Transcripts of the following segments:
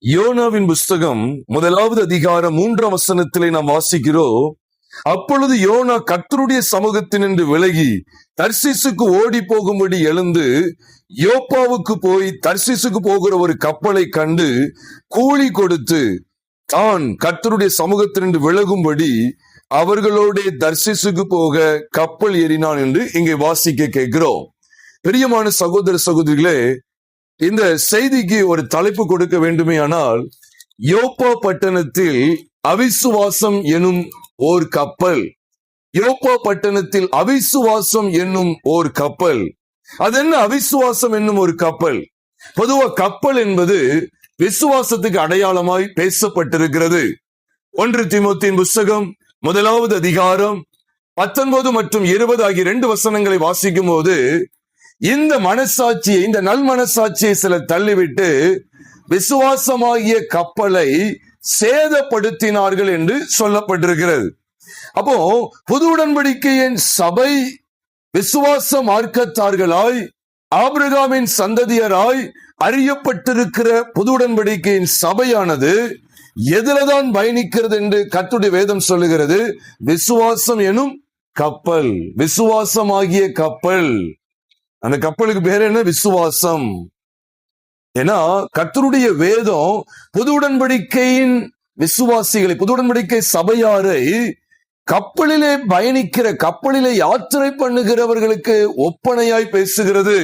யோனாவின் புஸ்தகம் 1வது அதிகாரம் 3ஆம் வசனத்திலே நாம் வாசிக்கிறோம். அப்பொழுது யோனா கர்த்தருடைய சமூகத்தினின்று விலகி தர்சீசுக்கு ஓடி போகும்படி எழுந்து யோப்பாவுக்கு போய் தர்சீசுக்கு போகிற ஒரு கப்பலை கண்டு கூலி கொடுத்து தான் கர்த்தருடைய சமூகத்தினின்று விலகும்படி அவர்களோட தர்சீசுக்கு போக கப்பல் ஏறினான் என்று இங்கே வாசிக்க கேட்கிறோம். பிரியமான சகோதர சகோதரிகளே, இந்த செய்திக்கு ஒரு தலைப்பு கொடுக்க வேண்டுமேயானால், யோப்பா பட்டணத்தில் அவிசுவாசம் எனும் ஓர் கப்பல். யோப்பா பட்டணத்தில் அவிசுவாசம் என்னும் ஓர் கப்பல். அது என்ன அவிசுவாசம் என்னும் ஒரு கப்பல்? பொதுவா கப்பல் என்பது விசுவாசத்துக்கு அடையாளமாய் பேசப்பட்டிருக்கிறது. 1 தீமோத்தேயுவின் புஸ்தகம் 1வது அதிகாரம் 19 மற்றும் 20 ஆகிய 2 வசனங்களை வாசிக்கும் போது, இந்த மனசாட்சியை, இந்த நல் மனசாட்சியை சிலர் தள்ளிவிட்டு விசுவாசமாகிய கப்பலை சேதப்படுத்தினார்கள் என்று சொல்லப்பட்டிருக்கிறது. அப்போ புது உடன்படிக்கையின் சபை விசுவாச மார்க்கத்தார்களாய் ஆபிரகாமின் சந்ததியராய் அறியப்பட்டிருக்கிற புது உடன்படிக்கையின் சபையானது எதில்தான் பயணிக்கிறது என்று கர்த்தருடைய வேதம் சொல்லுகிறது. விசுவாசம் எனும் கப்பல், விசுவாசமாகிய கப்பல். அந்த கப்பலுக்கு பேர் என்ன? விசுவாசம். ஏன்னா கர்த்தருடைய வேதம் புது உடன்படிக்கையின் விசுவாசிகளை, புது உடன்படிக்கை சபையாரை கப்பலிலே பயணிக்கிற, கப்பலிலே யாத்திரை பண்ணுகிறவர்களுக்கு ஒப்பனையாய் பேசுகிறது.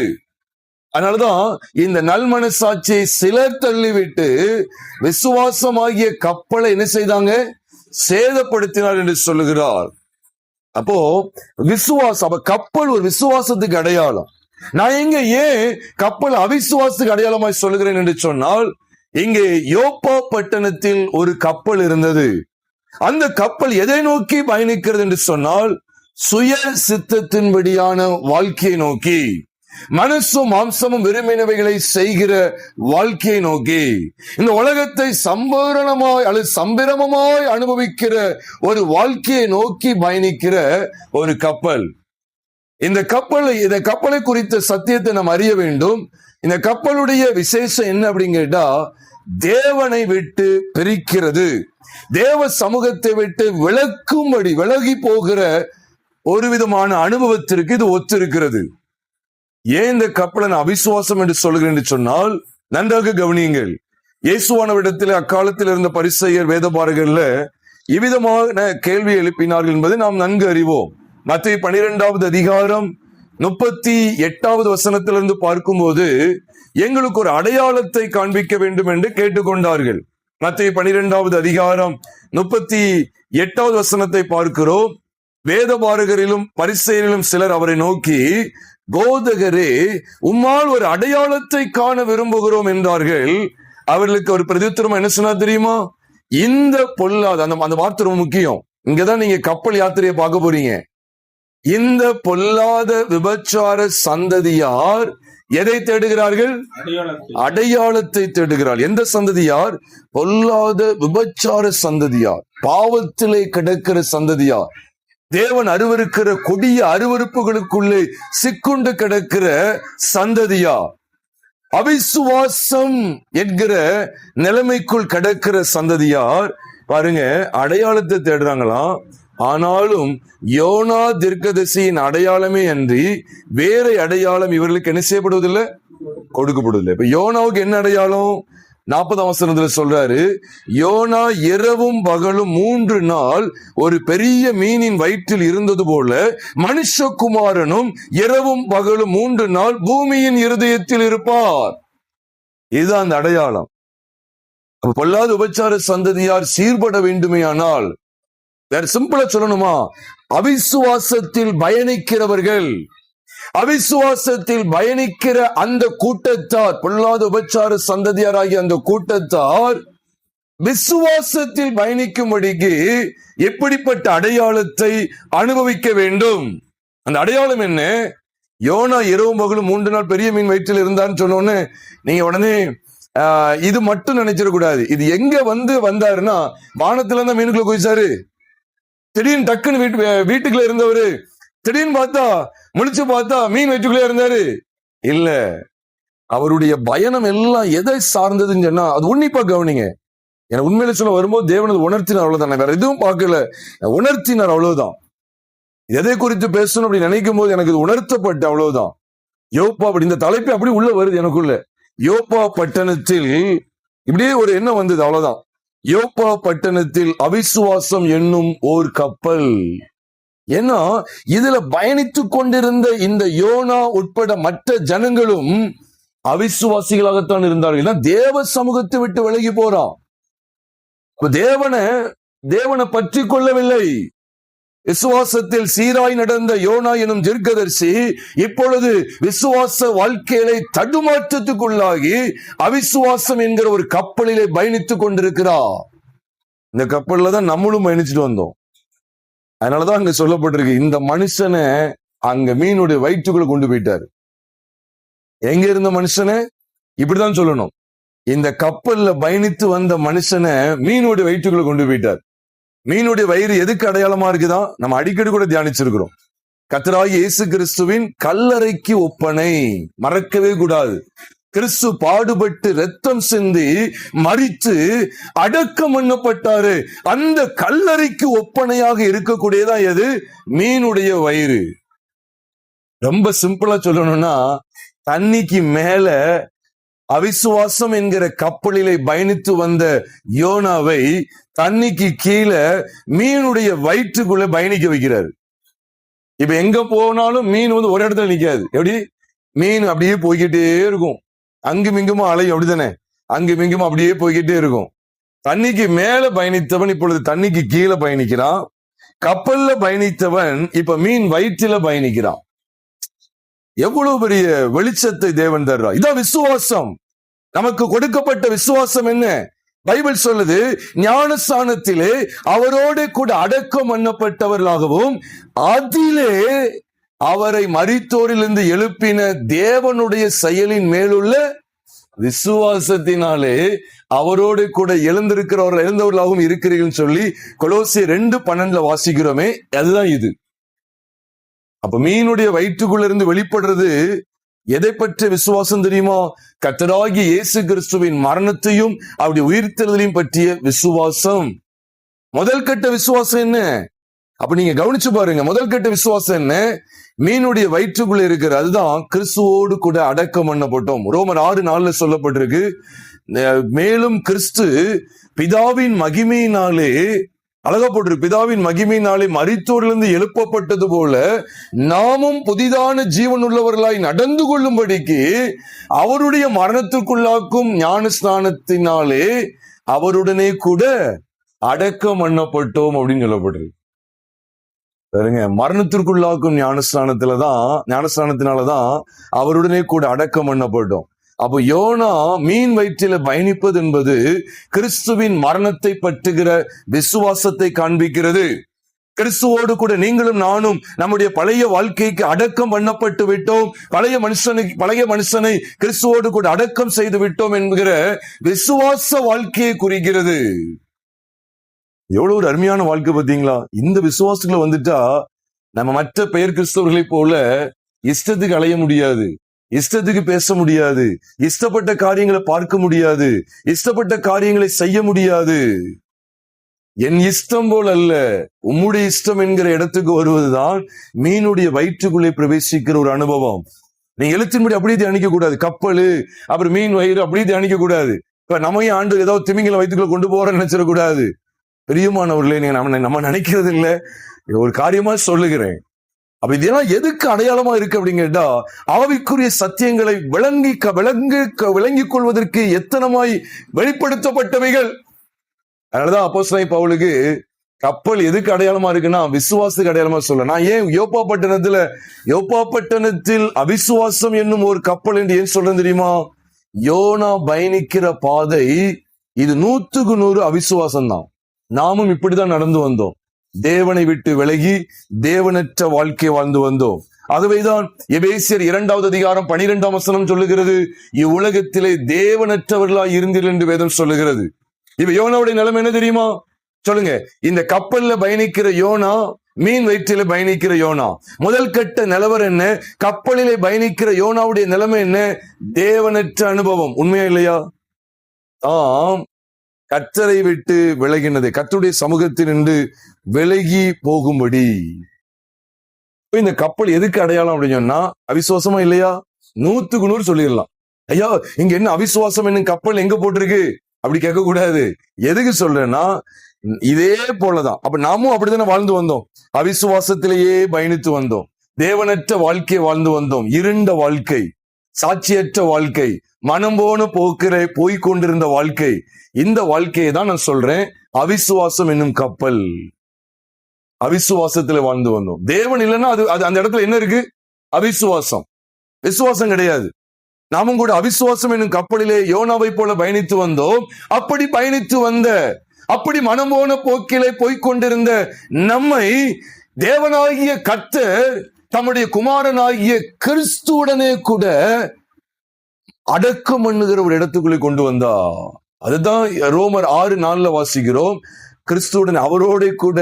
அதனாலதான் இந்த நல் மனசாட்சியை சிலர் தள்ளிவிட்டு விசுவாசமாகிய கப்பலை என்ன செய்தாங்க? சேதப்படுத்தினார் என்று சொல்லுகிறார். அப்போ விசுவாசம், கப்பல் ஒரு விசுவாசத்துக்கு அடையாளம். நான் இங்க ஏன் கப்பல் அவிசுவாசத்துக்கு அடையாளமாய் சொல்லுகிறேன் என்று சொன்னால், இங்கே யோப்பா பட்டணத்தில் ஒரு கப்பல் இருந்தது. அந்த கப்பல் எதை நோக்கி பயணிக்கிறது என்று சொன்னால், சுய சித்தத்தின்படியான வாழ்க்கையை நோக்கி, மனசும் மாம்சமும் விரும்பினவைகளை செய்கிற வாழ்க்கையை நோக்கி, இந்த உலகத்தை சம்பூரணமாய் அல்லது சம்பிரமமாய் அனுபவிக்கிற ஒரு வாழ்க்கையை நோக்கி பயணிக்கிற ஒரு கப்பல். இந்த கப்பலை குறித்த சத்தியத்தை நாம் அறிய வேண்டும். இந்த கப்பலுடைய விசேஷம் என்ன அப்படின்னு கேட்டா, தேவனை விட்டு பிரிக்கிறது, தேவ சமூகத்தை விட்டு விலகி போகிற ஒரு விதமான அனுபவத்திற்கு இது ஒத்திருக்கிறது. ஏன் இந்த கப்பலை நான் அவிசுவாசம் என்று சொல்கிறேன் என்று சொன்னால், நன்றாக கவனியுங்கள். இயேசுவானவரிடத்தில் அக்காலத்தில் இருந்த பரிசேயர் வேதபாரகர்ல இவ்விதமான கேள்வி எழுப்பினார்கள் என்பதை நாம் நன்கு அறிவோம். மத்தேயு 12வது அதிகாரம் 38வது வசனத்திலிருந்து பார்க்கும்போது, எங்களுக்கு ஒரு அடையாளத்தை காண்பிக்க வேண்டும் என்று கேட்டுக்கொண்டார்கள். மத்தேயு 12வது அதிகாரம் 38வது வசனத்தை பார்க்கிறோம். வேதபாரகரிலும் பரிசேயரிலும் சிலர் அவரை நோக்கி, போதகரே, உம்மால் ஒரு அடையாளத்தை காண விரும்புகிறோம் என்றார்கள். அவர்களுக்கு ஒரு பிரதியுத்தரம் என்ன சொன்னா தெரியுமா? இந்த பொல்லாத, அந்த வார்த்தை ரொம்ப முக்கியம். இங்கதான் நீங்க கப்பல் யாத்திரையை பார்க்க போறீங்க. இந்த பொல்லாத விபச்சார சந்ததியார் எதை தேடுகிறார்கள்? அடையாளத்தை தேடுகிறார். எந்த சந்ததியார்? பொல்லாத விபச்சார சந்ததியார், பாவத்திலே கிடக்கிற சந்ததியார், தேவன் அருவருக்கிற கொடிய அருவருப்புகளுக்குள்ளே சிக்குண்டு கிடக்கிற சந்ததியார், அவிசுவாசம் என்கிற நிலைமைக்குள் கிடக்கிற சந்ததியார். பாருங்க, அடையாளத்தை தேடுறாங்களாம். ஆனாலும் யோனா தீர்க்கதரிசியின் அடையாளமே அன்றி வேற அடையாளம் இவர்களுக்கு என்ன செய்யப்படுவதில்லை, கொடுக்கப்படுவதில்லை. இப்ப யோனாவுக்கு என்ன அடையாளம்? 40ஆம் வசனத்துல சொல்றாரு, யோனா இரவும் பகலும் 3 நாள் ஒரு பெரிய மீனின் வயிற்றில் இருந்தது போல மனுஷகுமாரனும் இரவும் பகலும் 3 நாள் பூமியின் இருதயத்தில் இருப்பார். இதுதான் அந்த அடையாளம். பொல்லாத உபச்சார சந்ததியார் சீர்பட வேண்டுமேயானால், வேற சிம்பிளா சொல்லணுமா, அவிசுவாசத்தில் பயணிக்கிறவர்கள், அவிசுவாசத்தில் பயணிக்கிற அந்த கூட்டத்தார், பொல்லாத உபச்சார சந்ததியாராகிய அந்த கூட்டத்தார் விசுவாசத்தில் பயணிக்கும்படிக்கு எப்படிப்பட்ட அடையாளத்தை அனுபவிக்க வேண்டும்? அந்த அடையாளம் என்ன? யோனா இரவும் பகலும் 3 நாள் பெரிய மீன் வயிற்றில் இருந்தான்னு சொன்னோன்னு நீங்க உடனே இது மட்டும் நினைச்சிடக்கூடாது. இது எங்க வந்தாருன்னா, வானத்துல இருந்தா மீனுக்குள்ள குதிச்சாரு. திடீர்னு டக்குன்னு வீட்டுக்குள்ள இருந்தவரு திடீர்னு பார்த்தா முழிச்சு பார்த்தா மீன் வயிற்றுக்குள்ளே இருந்தாரு. இல்ல, அவருடைய பயணம் எல்லாம் எதை சார்ந்ததுன்னு சொன்னா அது உன்னிப்பா கவனிங்க. எனக்கு உண்மையில சொல்ல வரும்போது தேவனது உணர்த்தினார், அவ்வளவுதான். வேற எதுவும் பார்க்கல, உணர்த்தினார், அவ்வளவுதான். எதை குறித்து பேசணும் அப்படி நினைக்கும் போது எனக்கு இது உணர்த்தப்பட்ட, அவ்வளவுதான். யோப்பா, அப்படி இந்த தலைப்பு அப்படி உள்ள வருது எனக்குள்ள. யோப்பா பட்டணத்தில் இப்படியே ஒரு எண்ணம் வந்தது, அவ்வளவுதான். யோப்பா பட்டணத்தில் அவிசுவாசம் என்னும் ஓர் கப்பல். ஏன்னா இதுல பயணித்து கொண்டிருந்த இந்த யோனா உட்பட மற்ற ஜனங்களும் அவிசுவாசிகளாகத்தான் இருந்தார்கள். தேவ சமூகத்தை விட்டு விலகி போறான். தேவனை பற்றி கொள்ளவில்லை. விசுவாசத்தில் சீராய் நடந்த யோனா எனும் தீர்க்கதரிசி இப்பொழுது விசுவாச வாழ்க்கையிலே தடுமாற்றத்துக்குள்ளாகி அவிசுவாசம் என்கிற ஒரு கப்பலிலே பயணித்துக் கொண்டிருக்கிறார். இந்த கப்பல்ல தான் நம்மளும் பயணிச்சுட்டு வந்தோம். அதனாலதான் அங்க சொல்லப்பட்டிருக்கு, இந்த மனுஷனை அங்க மீனுடைய வயிற்றுக்குள்ள கொண்டு போயிட்டாரு. எங்க இருந்த மனுஷனை இப்படிதான் சொல்லணும், இந்த கப்பல்ல பயணித்து வந்த மனுஷனை மீனுடைய வயிற்றுக்குள்ள கொண்டு போயிட்டார். மீனுடைய வயிறு எதுக்கு அடையாளமா இருக்குதான் நம்ம அடிக்கடி கூட தியானிச்சிருக்கிறோம். கர்த்தராகிய இயேசு கிறிஸ்துவின் கல்லறைக்கு ஒப்பனை, மறக்கவே கூடாது. கிறிஸ்து பாடுபட்டு ரத்தம் சிந்தி மரித்து அடக்கம் பண்ணப்பட்டாரு. அந்த கல்லறைக்கு ஒப்பனையாக இருக்கக்கூடியதான் எது? மீனுடைய வயிறு. ரொம்ப சிம்பிளா சொல்லணும்னா, தண்ணிக்கு மேல அவிசுவாசம் என்கிற கப்பலிலே பயணித்து வந்த யோனாவை தண்ணிக்கு கீழே மீனுடைய வயிற்றுக்குள்ள பயணிக்க வைக்கிறாரு. இப்ப எங்க போனாலும் மீன் ஒரு இடத்துல நிக்காது. எப்படி? மீன் அப்படியே போய்கிட்டே இருக்கும், அங்கும் இங்குமா அலையும், அப்படித்தானே? அங்கும் இங்குமா அப்படியே போய்கிட்டே இருக்கும். தண்ணிக்கு மேல பயணித்தவன் இப்பொழுது தண்ணிக்கு கீழே பயணிக்கிறான். கப்பல்ல பயணித்தவன் இப்ப மீன் வயிற்றில பயணிக்கிறான். எவ்வளவு பெரிய வெளிச்சத்தை தேவன் தர்றார். இதான் விசுவாசம். நமக்கு கொடுக்கப்பட்ட விசுவாசம் என்ன? பைபிள் சொல்லுது, ஞானஸ்நானத்திலே அவரோடு கூட அடக்கம் பண்ணப்பட்டவர்களாகவும் அதிலே அவரை மரித்தோரிலிருந்து எழுப்பின தேவனுடைய செயலின் மேலுள்ள விசுவாசத்தினாலே அவரோடு கூட எழுந்தவர்களாகவும் இருக்கிறீர்கள் சொல்லி கொலோசியர் 2:12 வாசிக்கிறோமே, அதுதான் இது. அப்ப மீனுடைய வயிற்றுக்குள்ள இருந்து வெளிப்படுறது எதை பற்றிய விசுவாசம் தெரியுமா? கர்த்தராகிய இயேசு கிறிஸ்துவின் மரணத்தையும் அவருடைய உயிர்த்தெழுதலையும் பற்றிய விசுவாசம். முதல் கட்ட விசுவாசம் என்ன? அப்ப நீங்க கவனிச்சு பாருங்க, முதல் கட்ட விசுவாசம் என்ன? மீனுடைய வயிற்றுக்குள்ள இருக்கிற அதுதான் கிறிஸ்துவோடு கூட அடக்கம் பண்ணப்பட்டோம். ரோமர் 6:4 சொல்லப்பட்டிருக்கு, மேலும் கிறிஸ்து பிதாவின் மகிமையினாலே, அழகா போட்டிருக்கு, பிதாவின் மகிமையினாலே மரித்தோரிலிருந்து எழுப்பப்பட்டது போல நாமும் புதிதான ஜீவன் உள்ளவர்களாய் நடந்து கொள்ளும்படிக்கு அவருடைய மரணத்திற்குள்ளாக்கும் ஞான ஸ்நானத்தினாலே அவருடனே கூட அடக்கம் பண்ணப்பட்டோம் அப்படின்னு சொல்லப்பட்டிருக்கு. சரிங்க, மரணத்திற்குள்ளாக்கும் ஞானஸ்நானத்தினாலதான் அவருடனே கூட அடக்கம் பண்ணப்பட்டோம். அப்போ யோனா மீன் வயிற்றில பயணிப்பது என்பது கிறிஸ்துவின் மரணத்தை பற்றுகிற விசுவாசத்தை காண்பிக்கிறது. கிறிஸ்துவோடு கூட நீங்களும் நானும் நம்முடைய பழைய வாழ்க்கைக்கு அடக்கம் பண்ணப்பட்டு விட்டோம், பழைய மனுஷனை கிறிஸ்துவோடு கூட அடக்கம் செய்து விட்டோம் என்கிற விசுவாச வாழ்க்கையை குறிக்கிறது. எவ்வளவு ஒரு அருமையான வாழ்க்கை பார்த்தீங்களா? இந்த விசுவாசத்துல வந்துட்டா நம்ம மற்ற பெயர் கிறிஸ்தவர்களை போல இஷ்டத்துக்கு அலைய முடியாது, இஷ்டத்துக்கு பேச முடியாது, இஷ்டப்பட்ட காரியங்களை பார்க்க முடியாது, இஷ்டப்பட்ட காரியங்களை செய்ய முடியாது. என் இஷ்டம் போல் அல்ல, உம்முடைய இஷ்டம் என்கிற இடத்துக்கு வருவதுதான் மீனுடைய வயிற்றுக்குள்ளே பிரவேசிக்கிற ஒரு அனுபவம். நீ எழுத்தின்படி அப்படியே தியானிக்க கூடாது. கப்பலு அப்புறம் மீன் வயிறு அப்படியே தியானிக்க கூடாது. இப்ப நம்ம ஆண்டு ஏதாவது திமிங்கல வயிற்றுக்குள்ள கொண்டு போறேன்னு நினைச்சிடக்கூடாது. பிரியமானவர்களே, நீங்க நம்ம நினைக்கிறது இல்ல, ஒரு காரியமா சொல்லுகிறேன். அப்ப இதெல்லாம் எதுக்கு அடையாளமா இருக்கு அப்படின்னு கேட்டா, ஆவிக்குரிய சத்தியங்களை விளங்கிக் கொள்வதற்கு எத்தனமாய் வெளிப்படுத்தப்பட்டவைகள். அதனாலதான் அப்போஸ்தலனாகிய பவுலுக்கு கப்பல் எதுக்கு அடையாளமா இருக்குன்னா விசுவாசத்துக்கு அடையாளமா சொல்ல. நான் ஏன் யோப்பா பட்டணத்தில் அவிசுவாசம் என்னும் ஒரு கப்பல் என்று ஏன் சொல்றேன் தெரியுமா? யோனா பயணிக்கிற பாதை இது 100% அவிசுவாசம் தான். நாமும் இப்படிதான் நடந்து வந்தோம். தேவனை விட்டு விலகி தேவனற்ற வாழ்க்கை வாழ்ந்து வந்தோம். ஆகவேதான் எபேசியர் 2:12 சொல்லுகிறது, இவ்வுலகத்திலே தேவனற்றவர்களாய் இருந்தீர்கள் என்று வேதம் சொல்லுகிறது. இப்ப யோனாவுடைய நிலைமை என்ன தெரியுமா? சொல்லுங்க. இந்த கப்பல்ல பயணிக்கிற யோனா மீன் வயிற்றில பயணிக்கிற யோனா. முதல் கட்ட நிலவரம் என்ன? கப்பலிலே பயணிக்கிற யோனாவுடைய நிலைமை என்ன? தேவனற்ற அனுபவம். உண்மையா இல்லையா? தாம் கர்த்தரை விட்டு விலகினது, கர்த்தருடைய சமூகத்தில் நின்று விலகி போகும்படி. இந்த கப்பல் எதுக்கு அடையாளம் அப்படின்னு சொன்னா, அவிசுவாசமா இல்லையா? 100க்கு 100 சொல்லிடலாம். ஐயா இங்க என்ன அவிசுவாசம் என்னும் கப்பல் எங்க போட்டிருக்கு அப்படி கேட்க கூடாது. எதுக்கு சொல்றேன்னா, இதே போலதான் அப்ப நாமும் அப்படித்தானே வாழ்ந்து வந்தோம். அவிசுவாசத்திலேயே பயணித்து வந்தோம், தேவனற்ற வாழ்க்கையை வாழ்ந்து வந்தோம், இருண்ட வாழ்க்கை, சாட்சியற்ற வாழ்க்கை, மனம் போன போய்கொண்டிருந்த வாழ்க்கை. இந்த வாழ்க்கையை தான் நான் சொல்றேன் அவிசுவாசம் என்னும் கப்பல். அவிசுவாசத்துல வாழ்ந்து வந்தோம். தேவன் இல்லைன்னா அது அந்த இடத்துல என்ன இருக்கு? அவிசுவாசம். விசுவாசம் கிடையாது. நாமும் கூட அவிசுவாசம் என்னும் கப்பலிலே யோனாவை போல பயணித்து வந்தோம். அப்படி பயணித்து வந்த, அப்படி மனம் போன போக்கிலே போய்கொண்டிருந்த நம்மை தேவனாகிய கர்த்தர் தம்முடைய குமாரனாகிய கிறிஸ்துவுடனே கூட அடக்கம் பண்ணுகிற ஒரு இடத்துக்குள்ளே கொண்டு வந்தா. அதுதான் ரோமர் 6:4 வாசிக்கிறோம். கிறிஸ்துவுடன் அவரோட கூட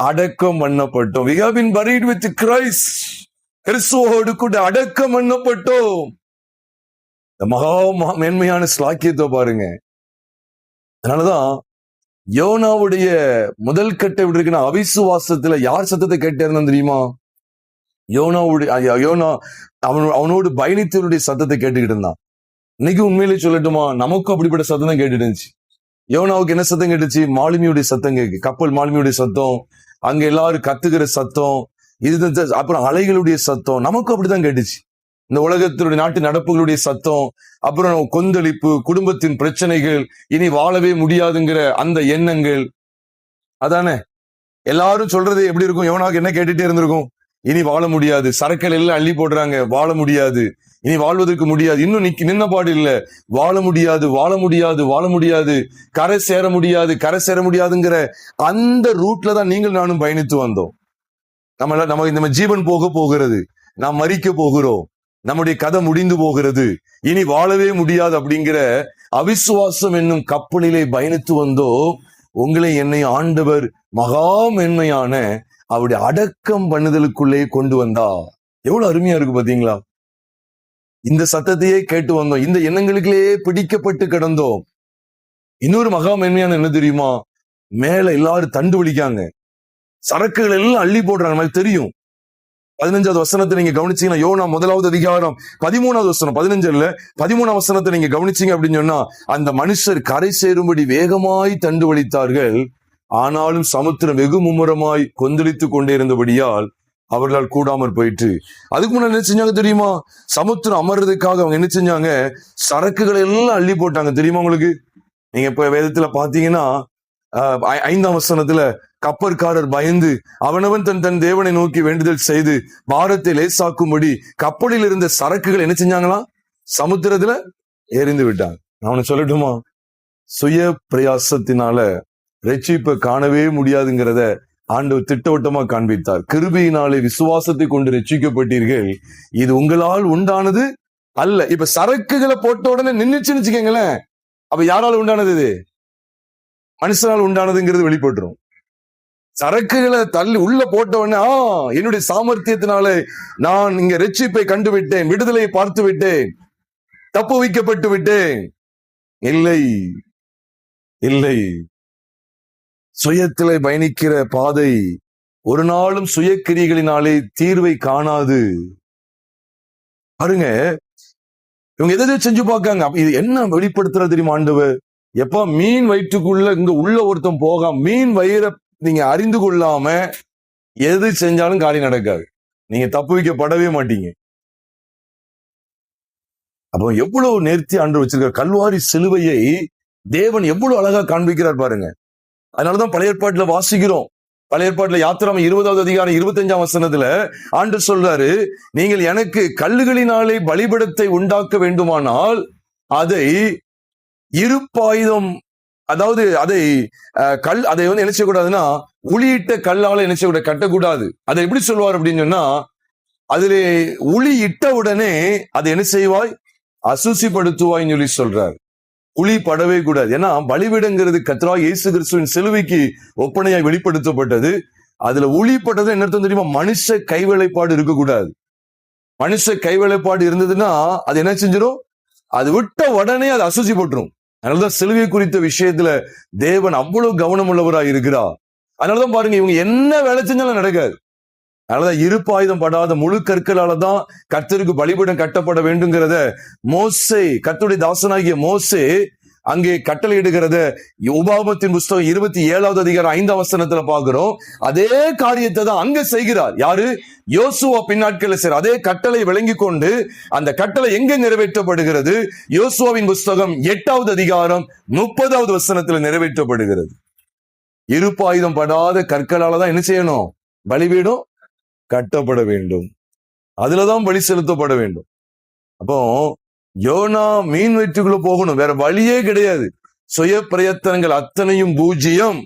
அடக்கம் பண்ணப்பட்டோம். We have been buried with Christ. கிறிஸ்துவோடு கூட அடக்கம் பண்ணப்பட்டோம். இந்த மகா மேன்மையான ஸ்லாக்கியத்தை பாருங்க. அதனாலதான் யோனாவுடைய முதல் கட்ட எப்படி இருக்குன்னா, அவிசுவாசத்துல யார் சத்தத்தை கேட்டாருன்னு தெரியுமா? யோனா அவனோடு பயணித்தவருடைய சத்தத்தை கேட்டுக்கிட்டு இருந்தான். இன்னைக்கு உண்மையிலே சொல்லட்டுமா, நமக்கும் அப்படிப்பட்ட சத்தம் தான் கேட்டுட்டு இருந்துச்சு. யோனாவுக்கு என்ன சத்தம் கேட்டுச்சு? மாலுமியுடைய சத்தம் கேட்கு, கப்பல் மாலுமியுடைய சத்தம், அங்க எல்லாரும் கத்துக்கிற சத்தம், இது அப்புறம் அலைகளுடைய சத்தம். நமக்கும் அப்படிதான் கேட்டுச்சு. இந்த உலகத்தினுடைய நாட்டு நடப்புகளுடைய சத்தம், அப்புறம் கொந்தளிப்பு, குடும்பத்தின் பிரச்சனைகள், இனி வாழவே முடியாதுங்கிற அந்த எண்ணங்கள். அதானே எல்லாரும் சொல்றது எப்படி இருக்கும்? யோனாவுக்கு என்ன கேட்டுட்டே இருந்திருக்கும்? இனி வாழ முடியாது, சரக்கள் எல்லாம் அள்ளி போடுறாங்க, வாழ முடியாது, இனி வாழ்வதற்கு முடியாது, இன்னும் நின்ன பாடு இல்ல, வாழ முடியாது, வாழ முடியாது, வாழ முடியாது, கரை சேர முடியாது, கரை சேர முடியாதுங்கிற அந்த ரூட்ல தான் நீங்கள் நானும் பயணித்து வந்தோம். நம்ம ஜீவன் போக போகிறது, நாம் மரிக்க போகிறோம், நம்முடைய கதை முடிந்து போகிறது, இனி வாழவே முடியாது அப்படிங்கிற அவிசுவாசம் என்னும் கப்பலிலே பயணித்து வந்தோம். உங்களை என்னை ஆண்டவர் மகா மென்மையான அவருடைய அடக்கம் பண்ணுதலுக்குள்ளே கொண்டு வந்தா. எவ்வளவு அருமையா இருக்கு பாத்தீங்களா? இந்த சத்தத்தையே கேட்டு வந்தோம், இந்த எண்ணங்களுக்குள்ளே பிடிக்கப்பட்டு கிடந்தோம். இன்னொரு மகா மென்மையான என்ன தெரியுமா? மேல எல்லாரும் தண்டு வலிக்காங்க, சரக்குகள் எல்லாம் அள்ளி போடுறாங்க. மாதிரி தெரியும். 15வது வசனத்தை நீங்க கவனிச்சீங்கன்னா, யோனா 1வது அதிகாரம் 13வது வசனம், 15 13வது வசனத்தை நீங்க கவனிச்சீங்க அப்படின்னு சொன்னா, அந்த மனுஷர் கரை சேரும்படி வேகமாய் தண்டு வலித்தார்கள், ஆனாலும் சமுத்திரம் வெகு மும்முரமாய் கொந்தளித்துக் கொண்டே இருந்தபடியால் அவர்களால் கூடாமற் போயிட்டு. அதுக்கு முன்னாடி என்ன செஞ்சாங்க தெரியுமா? சமுத்திரம் அமர்றதுக்காக அவங்க என்ன செஞ்சாங்க? சரக்குகளை எல்லாம் அள்ளி போட்டாங்க. தெரியுமா உங்களுக்கு? நீங்க இப்ப வேதத்துல பாத்தீங்கன்னா 5ஆம் வசனத்துல கப்பற்காரர் பயந்து அவனவன் தன் தேவனை நோக்கி வேண்டுதல் செய்து பாரத்தை லேசாக்கும்படி கப்பலில் இருந்த சரக்குகள் என்ன செஞ்சாங்களாம்? சமுத்திரத்துல எரிந்து விட்டாங்க. நான் சொல்லட்டுமா? சுய பிரயாசத்தினால ரட்சிப்பை காணவே முடியாதுங்கிறத ஆண்டவர் திட்டவட்டமா காண்பித்தார். கிருபையினாலே விசுவாசத்தை கொண்டு ரட்சிக்கப்பட்டீர்கள், இது உங்களால் உண்டானது அல்ல. இப்ப சரக்குகளை போட்ட உடனே நின்னுச்சுன்னு வச்சுக்கோங்களேன், அப்ப யாரால உண்டானது? இது மனுஷனால் உண்டானதுங்கிறது வெளிப்பட்டுரும். சரக்குகளை தள்ளி உள்ள போட்ட உடனே என்னுடைய சாமர்த்தியத்தினால நான் இங்க ரட்சிப்பை கண்டு விட்டேன், விடுதலையை பார்த்து விட்டேன், தப்பு வைக்கப்பட்டு விட்டேன். இல்லை இல்லை, சுயத்திலே பயணிக்கிற பாதை ஒரு நாளும் சுயக்கிரிகளினாலே தீர்வை காணாது. பாருங்க, இவங்க எதை செஞ்சு பார்க்காங்க. இது என்ன வெளிப்படுத்துறது தெரியுமா? ஆண்டவர் எப்ப மீன் வயிற்றுக்குள்ள இங்க உள்ள ஒருத்தன் போகாம, மீன் வயிறை நீங்க அறிந்து கொள்ளாம எது செஞ்சாலும் காரியம் நடக்காது, நீங்க தப்பு வைக்கப்படவே மாட்டீங்க. அப்போ எவ்வளவு நேர்த்தி ஆண்டு வச்சிருக்க கல்வாரி சிலுவையை தேவன் எவ்வளவு அழகா காண்பிக்கிறார் பாருங்க. அதனாலதான் பழைய ஏற்பாட்டுல வாசிக்கிறோம். பழைய ஏற்பாட்டுல யாத்திராம 20வது அதிகாரம் 25ஆம் வசனத்துல ஆண்டவர் சொல்றாரு, நீங்கள் எனக்கு கல்லுகளினாலே பலிபீடத்தை உண்டாக்க வேண்டுமானால் அதை இருப்பாயுதம், அதாவது அதை வந்து என்ன செய்யக்கூடாதுன்னா உளியிட்ட கல்லால என்ன செய்யக்கூடாது, கட்டக்கூடாது. அதை எப்படி சொல்வார் அப்படின்னு சொன்னா, அதுல உளி இட்ட உடனே அதை என்ன செய்வாய், அசுசிப்படுத்துவாய்ன்னு சொல்லி சொல்றாரு. உளி படவே கூடாது. ஏன்னா பலிபீடங்கிறது கர்த்தராகிய இயேசு கிறிஸ்துவின் சிலுவைக்கு ஒப்பனையாய் வெளிப்படுத்தப்பட்டது. அதுல ஊழிப்பட்டது என்ன அர்த்தம் தெரியுமா? மனுஷ கைவேலைப்பாடு இருக்கக்கூடாது. மனுஷ கைவேலைப்பாடு இருந்ததுன்னா அது என்ன செஞ்சிடும்? அது விட்ட உடனே அது அசுசி போட்டுரும். அதனாலதான் சிலுவை குறித்த விஷயத்துல தேவன் அவ்வளவு கவனம் உள்ளவராய் இருக்கிறார். அதனாலதான் பாருங்க, இவங்க என்ன வேலை செஞ்சாலும் நடக்காது. அதனாலதான் இருப்பாயுதம் படாத முழு கற்களால தான் கர்த்தருக்கு பலிபீடம் கட்டப்பட வேண்டுங்கிறத மோசே, கர்த்தருடைய தாசனாகிய மோசே அங்கே கட்டளை இடுகிறத உபாகமத்தின் புஸ்தகம் 27வது அதிகாரம் 5ஆம் வசனத்துல பாக்குறோம். அதே காரியத்தை தான் அங்க செய்கிறார். யாரு? யோசுவா பின்னாட்கள் செய்ற அதே கட்டளை விளங்கி கொண்டு அந்த கட்டளை எங்க நிறைவேற்றப்படுகிறது? யோசுவாவின் புஸ்தகம் 8வது அதிகாரம் 30வது வசனத்துல நிறைவேற்றப்படுகிறது. இருப்பாயுதம் படாத கற்களால தான் என்ன செய்யணும்? பலிபீடம் கட்டப்பட வேண்டும். அதுலதான் பலி செலுத்தப்பட வேண்டும். அப்போ யோனா மீன் வயிற்றுக்குள்ள போகணும், வேற வழியே கிடையாது. சுய பிரயத்தனங்கள் அத்தனையும் பூஜ்ஜியம்.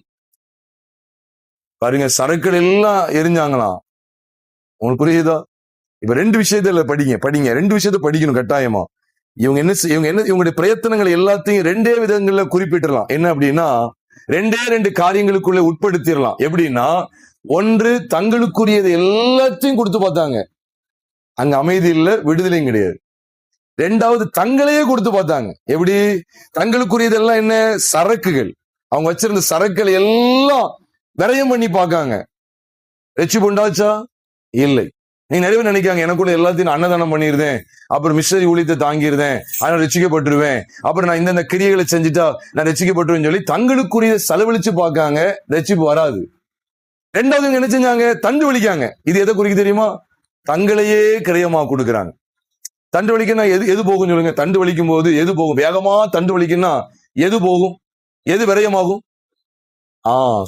பாருங்க, சரக்குகள் எல்லாம் எரிஞ்சாங்களாம். உங்களுக்கு புரியுதா? இப்ப 2 விஷயத்துல படிங்க 2 விஷயத்த படிக்கணும் கட்டாயமா. இவங்களுடைய பிரயத்தனங்கள் எல்லாத்தையும் 2 விதங்கள்ல குறிப்பிட்டுலாம். என்ன அப்படின்னா, 2 காரியங்களுக்குள்ள உட்படுத்திடலாம். எப்படின்னா, ஒன்று, தங்களுக்குரியது எல்லாத்தையும் கொடுத்து பார்த்தாங்க, அங்க அமைதி இல்ல, விடுதலையும் கிடையாது. 2வது, தங்களையே கொடுத்து பார்த்தாங்க. எப்படி? தங்களுக்குரியதெல்லாம் என்ன? சரக்குகள். அவங்க வச்சிருந்த சரக்குகள் எல்லாம் விரயம் பண்ணி பார்க்காங்க. ரட்சிப்பு உண்டாச்சா? இல்லை. நீ நிறைய நினைக்காங்க, எனக்குள்ள எல்லாத்தையும் அன்னதானம் பண்ணிருந்தேன், அப்புறம் மிஷனரி ஊழியத்தை தாங்கிருந்தேன், அதனால ரட்சிக்கப்பட்டுருவேன், அப்புறம் நான் இந்த கிரியைகளை செஞ்சுட்டா நான் ரட்சிக்கப்பட்டுருவேன்னு சொல்லி தங்களுக்குரிய செலவழிச்சு பார்க்காங்க. ரட்சிப்பு வராது. 2வது என்ன செஞ்சாங்க? தண்டு வலிக்காங்க. இது எதை குறிக்க தெரியுமா? தங்களையே கிரயமா கொடுக்குறாங்க. தண்டு வலிக்குன்னா எது போகும் சொல்லுங்க? தண்டு வலிக்கும் போது எது போகும்? வேகமா தண்டு வலிக்குன்னா எது போகும்? எது விரயமாகும்?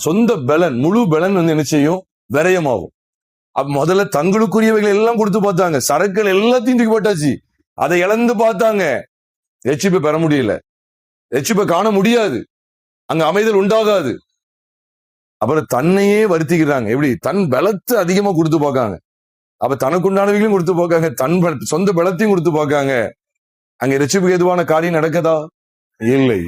சொந்த பலன், முழு பலன் என்ன செய்யும்? விரயமாகும். அப்ப முதல்ல தங்களுக்குரியவைகள் எல்லாம் கொடுத்து பார்த்தாங்க. சரக்குகள் எல்லாத்தையும் தூக்கி போட்டாச்சு. அதை இழந்து பார்த்தாங்க. ரட்சிப்பை பெற முடியல, ரட்சிப்பை காண முடியாது, அங்க அமைதல் உண்டாகாது. அப்புறம் தன்னையே வருத்திக்கிறாங்க. எப்படி? தன் பலத்தை அதிகமா கொடுத்து பார்க்காங்க. அப்ப தனக்குண்டானவைகளையும் கொடுத்து பார்க்காங்க, தன் சொந்த பலத்தையும் கொடுத்து பார்க்காங்க. அங்க ரட்சிப்புக்கு எதுவான காரியம் நடக்கதா? இல்லை.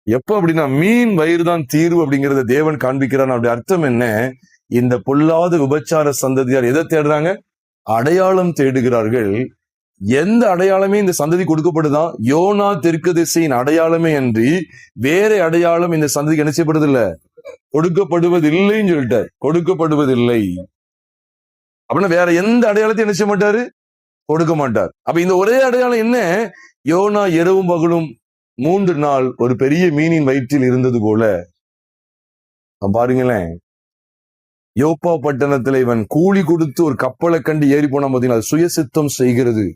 எப்ப அப்படின்னா, மீன் வயிறு தான் தீர்வு அப்படிங்கறத தேவன் காண்பிக்கிறான். அப்படி அர்த்தம் என்ன? இந்த பொல்லாத விபச்சார சந்ததியார் எதை தேடுறாங்க? அடையாளம் தேடுகிறார்கள். எந்த அடையாளமே இந்த சந்ததி கொடுக்கப்படுதான்? யோனா தீர்க்கதரிசியின் அடையாளமே அன்றி வேற அடையாளம் இந்த சந்ததிக்கு என்ன செய்யப்படுதில்லை, கொடுக்கப்படுவதில்லைன்னு சொல்லிட்டார். கொடுக்கப்படுவதில்லை அப்படின்னா வேற எந்த அடையாளத்தையும் என்ன செய்ய மாட்டாரு? கொடுக்க மாட்டார். அப்ப இந்த ஒரே அடையாளம் என்ன? யோனா இரவும் பகலும் 3 நாள் ஒரு பெரிய மீனின் வயிற்றில் இருந்தது போல. பாருங்களேன், யோப்பா பட்டணத்துல இவன் கூலி கொடுத்து ஒரு கப்பலை கண்டு ஏறி போனா பாத்தீங்கன்னா, சுயசித்தம் செய்கிறது.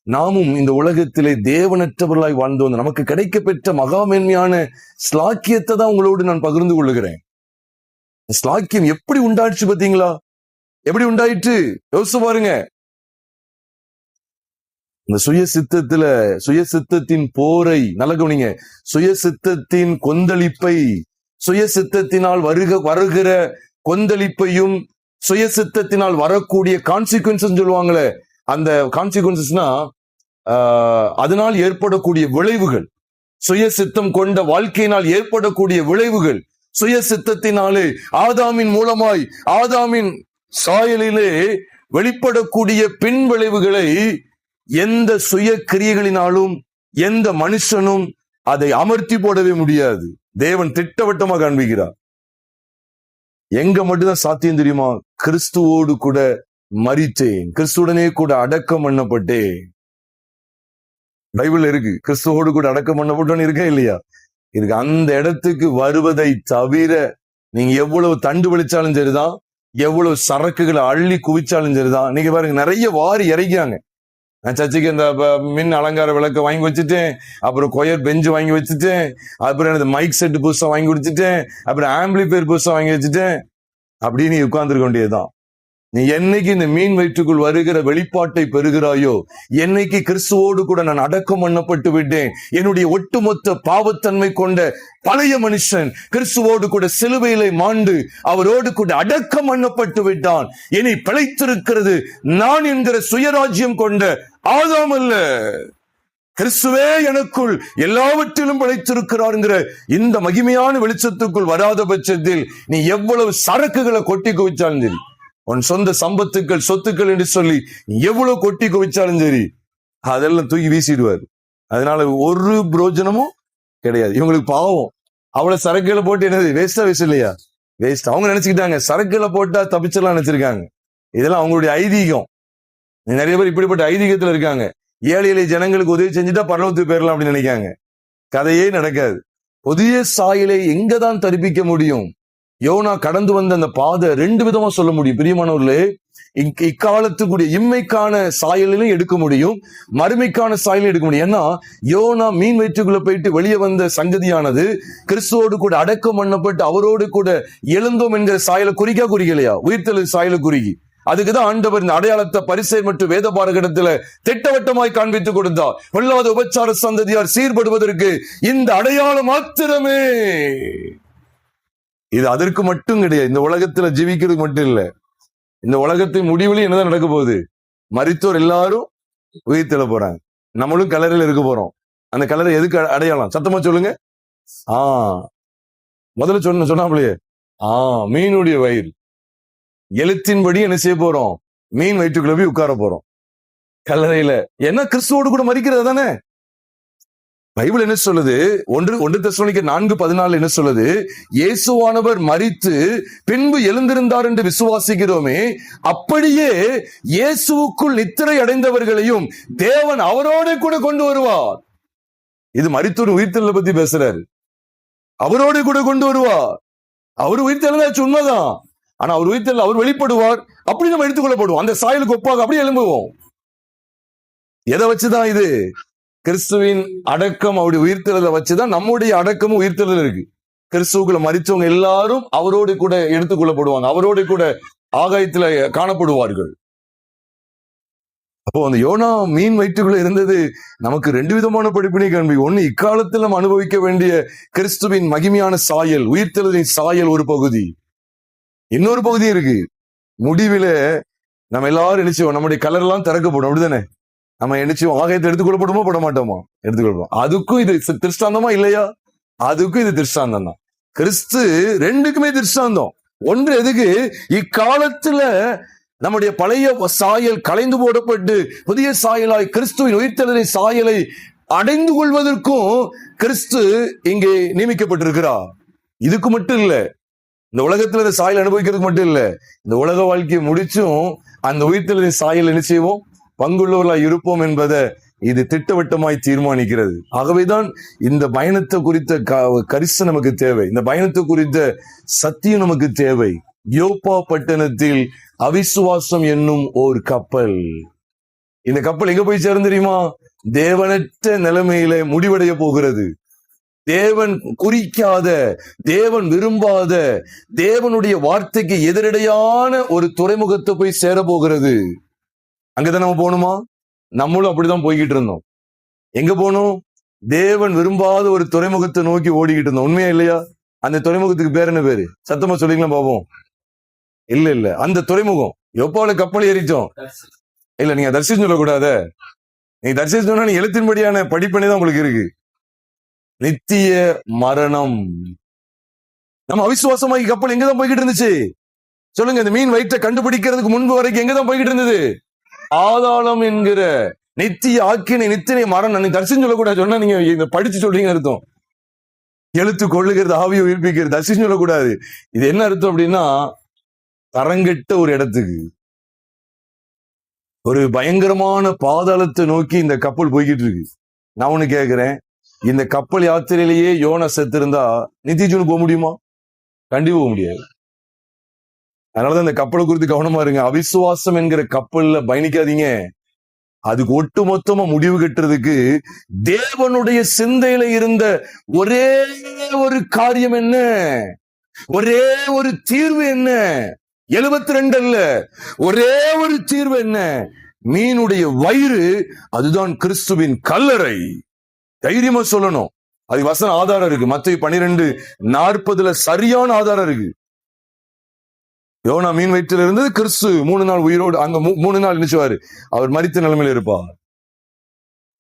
நாமும் இந்த உலகத்திலே தேவனற்றவர்களாய் வாழ்ந்து வந்து நமக்கு கிடைக்க பெற்ற மகா மேன்மையான ஸ்லாக்கியத்தை தான் உங்களோடு நான் பகிர்ந்து கொள்ளுகிறேன். ஸ்லாக்கியம் எப்படி உண்டாயிடுச்சு பாத்தீங்களா? எப்படி உண்டாயிற்று யோசிச்சு பாருங்க. இந்த சுயசித்தத்தின் போரை நல்ல கவனிங்க. சுயசித்தத்தின் கொந்தளிப்பை, சுயசித்தத்தினால் வருகிற கொந்தளிப்பையும், சுயசித்தத்தினால் வரக்கூடிய கான்சிக்வன்சஸ் சொல்லுவாங்களே, அந்த கான்சிக்வன்சஸ்னா அதனால் ஏற்படக்கூடிய விளைவுகள், சுயசித்தம் கொண்ட வாழ்க்கையினால் ஏற்படக்கூடிய விளைவுகள், சுயசித்தத்தினாலே ஆதாமின் மூலமாய் ஆதாமின் சாயலிலே வெளிப்படக்கூடிய பின் விளைவுகளை எந்த சுய கிரியைகளினாலும் எந்த மனுஷனும் அதை அமர்த்தி போடவே முடியாது. தேவன் திட்டவட்டமா காண்பிக்கிறார். எங்க மட்டும்தான் சாத்தியம் தெரியுமா? கிறிஸ்துவோடு கூட மரித்தேன், கிறிஸ்துடனே கூட அடக்கம் பண்ணப்பட்டேன். பைபிள் இருக்கு, கிறிஸ்துவோடு கூட அடக்கம் பண்ணப்பட்டோன்னு இருக்கா இல்லையா? இருக்கு. அந்த இடத்துக்கு வருவதை தவிர நீங்க எவ்வளவு தண்டு வலிச்சாலும் சரிதான், எவ்வளவு சரக்குகளை அள்ளி குவிச்சாலும் சரிதான். நீங்க பாருங்க, நிறைய வாரி இறக்கியாங்க. நான் சர்ச்சைக்கு இந்த மின் அலங்கார விளக்க வாங்கி வச்சுட்டேன், அப்புறம் கொயர் பெஞ்சு வாங்கி வச்சுட்டேன், அப்புறம் எனக்கு மைக் செட்டு புதுசா வாங்கி கொடுத்துட்டேன், அப்புறம் ஆம்பிளிஃபையர் புதுசா வாங்கி வச்சுட்டேன் அப்படின்னு உட்கார்ந்துருக்க வேண்டியதுதான். நீ என்னைக்கு இந்த மீன் வயிற்றுக்குள் வருகிற வெளிப்பாட்டை பெறுகிறாயோ, என்னைக்கு கிறிஸ்துவோடு கூட நான் அடக்கம் பண்ணப்பட்டு விட்டேன், என்னுடைய ஒட்டுமொத்த பாவத்தன்மை கொண்ட பழைய மனுஷன் கிறிஸ்துவோடு கூட சிலுவையிலே மாண்டு அவரோடு கூட அடக்கம் பண்ணப்பட்டு விட்டான். என்னை பிழைத்திருக்கிறது நான் என்கிற சுயராஜ்யம் கொண்ட ஆதாம் அல்ல, கிறிஸ்துவே எனக்குள் எல்லாவற்றிலும் பிழைத்திருக்கிறார்ங்கிற இந்த மகிமையான வெளிச்சத்துக்குள் வராத பட்சத்தில் நீ எவ்வளவு சரக்குகளை கொட்டி குவிச்சாலும் சரி, உன் சொந்த சம்பத்துக்கள் சொத்துக்கள் என்று சொல்லி நீ எவ்வளவு கொட்டி குவிச்சாலும் சரி, அதெல்லாம் தூக்கி வீசிடுவார். அதனால ஒரு பிரோஜனமும் கிடையாது. இவங்களுக்கு பாவம், அவ்வளவு சரக்குகளை போட்டு என்னது வேஸ்டா வேஸ்ட் இல்லையா? வேஸ்ட். அவங்க நினைச்சுக்கிட்டாங்க சரக்குகளை போட்டா தப்பிச்சலாம் நினைச்சிருக்காங்க. இதெல்லாம் அவங்களுடைய ஐதீகம். நிறைய பேர் இப்படிப்பட்ட ஐதீகத்துல இருக்காங்க. ஏழை எளிய ஜனங்களுக்கு உதவி செஞ்சுட்டா பரலோகத்துக்கு போயிடலாம் அப்படின்னு நினைக்காங்க. கதையே நடக்காது. புதிய சாயலை எங்கதான் தரிப்பிக்க முடியும்? யோனா கடந்து வந்த அந்த பாதை ரெண்டு விதமா சொல்ல முடியும் பிரியமானவர்களே. இக்காலத்துக்குரிய இம்மைக்கான சாயலிலும் எடுக்க முடியும், மறுமைக்கான சாயலும் எடுக்க முடியும். ஏன்னா யோனா மீன் வயிற்றுக்குள்ள போயிட்டு வெளியே வந்த சங்கதியானது கிறிஸ்துவோடு கூட அடக்கம் பண்ணப்பட்டு அவரோடு கூட எழுந்தோம் என்கிற சாயலை குறிக்கலையா? உயிர்த்தெழுதல் சாயலை குறிக்கி. அதுக்குதான் ஆண்டவர் இந்த அடையாளத்தை பரிசேயர் மற்றும் வேத பாரகடத்துல திட்டவட்டமாய் காண்பித்துக் கொடுத்தார். பொல்லாத உபச்சார சந்ததியார் சீர்படுவதற்கு இந்த அடையாளம் மாத்திரமே. இது அதற்கு மட்டும் கிடையாது. இந்த உலகத்துல ஜீவிக்கிறது மட்டும் இல்ல, இந்த உலகத்தின் முடிவுலையும் என்னதான் நடக்க போகுது? மரித்தோர் எல்லாரும் உயிர்த்தெழ போறாங்க. நம்மளும் கலரில் இருக்க போறோம். அந்த கலரை எதுக்கு அடையாளம்? சத்தமா சொல்லுங்க. முதல்ல சொன்னாப்லையே மீனுடைய வயிறு எழுத்தின்படி என்ன செய்ய போறோம்? மீன் வயிற்றுக்குள்ள போய் உட்கார போறோம் கல்லறையில. என்ன கிறிஸ்துவோடு கூட மரிக்கிறது தானே. பைபிள் என்ன சொல்லுது? 1 தெசலோனிக்கர் 4:14 என்ன சொல்லுது? இயேசுவானவர் மரித்து பின்பு எழுந்திருந்தார் என்று விசுவாசிக்கிறோமே, அப்படியே இயேசுவுக்குள் நித்திரை அடைந்தவர்களையும் தேவன் அவரோட கூட கொண்டு வருவார். இது மரித்தோர் உயிர்த்தெழுதலை பத்தி பேசுறாரு. அவரோட கூட கொண்டு வருவார். அவர் உயிர்த்தெழுந்தாச்சு உண்மைதான். ஆனா அவர் உயிர்த்தெழுதல் அவர் வெளிப்படுவார். அப்படி நம்ம எடுத்துக்கொள்ளப்படுவோம். அந்த சாயலுக்கு ஒப்பாக அப்படியே எழும்புவோம். எதை வச்சுதான் இது? கிறிஸ்துவின் அடக்கம், அவருடைய உயிர்த்தெழுதலை வச்சுதான் நம்முடைய அடக்கமும் உயிர்த்தெழுதல் இருக்கு. கிறிஸ்துவுக்குள்ள மரிச்சவங்க எல்லாரும் அவரோடு கூட எடுத்துக்கொள்ளப்படுவாங்க. அவரோடு கூட ஆகாயத்துல காணப்படுவார்கள். அப்போ அந்த யோனா மீன் வயிற்றுக்குள்ள இருந்தது நமக்கு ரெண்டு விதமான படிப்பினை காண்பி. ஒண்ணு, இக்காலத்தில் நம்ம அனுபவிக்க வேண்டிய கிறிஸ்துவின் மகிமையான சாயல், உயிர்த்தெழுதலின் சாயல் ஒரு பகுதி. இன்னொரு பகுதி இருக்கு. முடிவில நம்ம எல்லாரும் நினைச்சோம் நம்முடைய கலர் எல்லாம் திறக்கப்படும். அப்படிதானே? நம்ம நினைச்சோம் ஆகாயத்தை எடுத்துக்கொள்ளப்படுமோ பட மாட்டோமா? எடுத்துக்கொள்வோம். அதுக்கும் இது திருஷ்டாந்தமா இல்லையா? அதுக்கும் இது திருஷ்டாந்தம் தான். கிறிஸ்து ரெண்டுக்குமே திருஷ்டாந்தம். ஒன்று எதுக்கு? இக்காலத்துல நம்முடைய பழைய சாயல் கலைந்து போடப்பட்டு புதிய சாயலாய் கிறிஸ்துவின் உயிர்த்தெழுதலின் சாயலை அடைந்து கொள்வதற்கும் கிறிஸ்து இங்கே நியமிக்கப்பட்டிருக்கிறார். இதுக்கு மட்டும் இல்ல, இந்த உலகத்துல இந்த சாயல் அனுபவிக்கிறதுக்கு மட்டும் இல்ல, இந்த உலக வாழ்க்கையை முடிச்சும் அந்த உயிர்த்தெழுதலின் சாயல் என்ன செய்வோம்? பங்குள்ளவர்களாய் இருப்போம் என்பதை இது திட்டவட்டமாய் தீர்மானிக்கிறது. ஆகவேதான் இந்த பயணத்தை குறித்த கரிசு நமக்கு தேவை. இந்த பயணத்தை குறித்த சத்தியம் நமக்கு தேவை. யோப்பா பட்டணத்தில் அவிசுவாசம் என்னும் ஒரு கப்பல். இந்த கப்பல் எங்க போய் சேரும் தெரியுமா? தேவனற்ற நிலைமையில முடிவடைய போகிறது. தேவன் குறிக்காத, தேவன் விரும்பாத, தேவனுடைய வார்த்தைக்கு எதிரடையான ஒரு துறைமுகத்தை போய் சேர போகிறது. அங்கதான் நம்ம போகணுமா? நம்மளும் அப்படிதான் போய்கிட்டு இருந்தோம். எங்க போகணும்? தேவன் விரும்பாத ஒரு துறைமுகத்தை நோக்கி ஓடிக்கிட்டு இருந்தோம். உண்மையா இல்லையா? அந்த துறைமுகத்துக்கு பேர் என்ன பேரு? சத்தமா சொல்லிக்கலாம் பாப்போம். இல்ல அந்த துறைமுகம் யோப்பாவுல கப்பல் ஏறிட்டோம். இல்ல, நீங்க தரிசனம் சொல்லக்கூடாத. நீங்க தரிசனம் சொன்னா நீங்க எழுத்தின்படியான படிப்பனே தான் உங்களுக்கு இருக்கு. நித்திய மரணம். நம்ம அவிசுவாசமாகி கப்பல் எங்கதான் போய்கிட்டு இருந்துச்சு? சொல்லுங்க. இந்த மீன் வயிற்றை கண்டுபிடிக்கிறதுக்கு முன்பு வரைக்கும் எங்கதான் போய்கிட்டு இருந்தது? ஆதாளம் என்கிற நித்திய ஆக்கினை, நித்திய மரணம். நீங்க தரிசனம் சொல்லக்கூடாது. சொன்னா நீங்க இதை படிச்சு சொல்றீங்க அர்த்தம். எழுத்து கொள்ளுகிறது, ஆவியை உயிர்ப்பிக்கிறது. தரிசனம் சொல்லக்கூடாது. இது என்ன அர்த்தம் அப்படின்னா, தரங்கெட்ட ஒரு இடத்துக்கு, ஒரு பயங்கரமான பாதாளத்தை நோக்கி இந்த கப்பல் போய்கிட்டு இருக்கு. நான் ஒண்ணு கேட்கிறேன், இந்த கப்பல் யாத்திரையிலேயே யோனா செத்து இருந்தா நித்தியஜீவன் போக முடியுமா? கண்டிப்பா போக முடியாது. அதனாலதான் இந்த கப்பலை குறித்து கவனமா இருங்க. அவிசுவாசம் என்கிற கப்பல்ல பயணிக்காதீங்க. அதுக்கு ஒட்டு மொத்தமா முடிவு கட்டுறதுக்கு தேவனுடைய சிந்தையில இருந்த ஒரே ஒரு காரியம் என்ன? ஒரே ஒரு தீர்வு என்ன? 72 அல்ல, ஒரே ஒரு தீர்வு என்ன? மீனுடைய வயிறு. அதுதான் கிறிஸ்துவின் கல்லறை. தைரியமா சொல்லணும். அது வசன ஆதாரம் இருக்கு. மத்தேயு 12:40 சரியான ஆதாரம் இருக்கு. யோனா மீன் வயிற்றில் இருந்தது. கிறிஸ்து 3 நாள் உயிரோடு அங்க 3 நாள் நினைச்சுவாரு. அவர் மரித்த நிலைமையில இருப்பார்,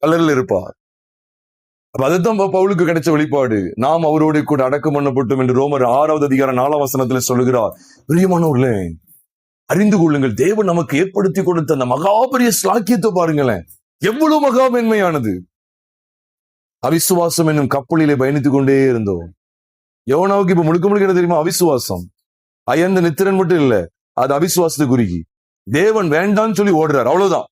கல்லறையில் இருப்பார். அப்ப அதுதான் பவுலுக்கு கிடைச்ச வெளிப்பாடு. நாம் அவரோடு கூட அடக்கம் பண்ணப்பட்டோம் என்று ரோமர் 6வது அதிகாரம் 4ஆம் வசனத்துல சொல்லுகிறார். பிரியமானவர்களே, அறிந்து கொள்ளுங்கள், தேவன் நமக்கு ஏற்படுத்தி கொடுத்த அந்த மகாபரிய ஸ்லாக்கியத்தை பாருங்களேன், எவ்வளவு மகா மேன்மையானது. அவிசுவாசம் என்னும் கப்பலிலே பயணித்துக் கொண்டே இருந்தோம். யோனாவுக்கு இப்ப முழுக்க முழுக்க என்ன தெரியுமா? அவிசுவாசம். அயர்ந்த நித்திரன் மட்டும் இல்ல, அது அவிசுவாசத்தை குறிக்கி. தேவன் வேண்டான்னு சொல்லி ஓடுறார், அவ்வளவுதான்.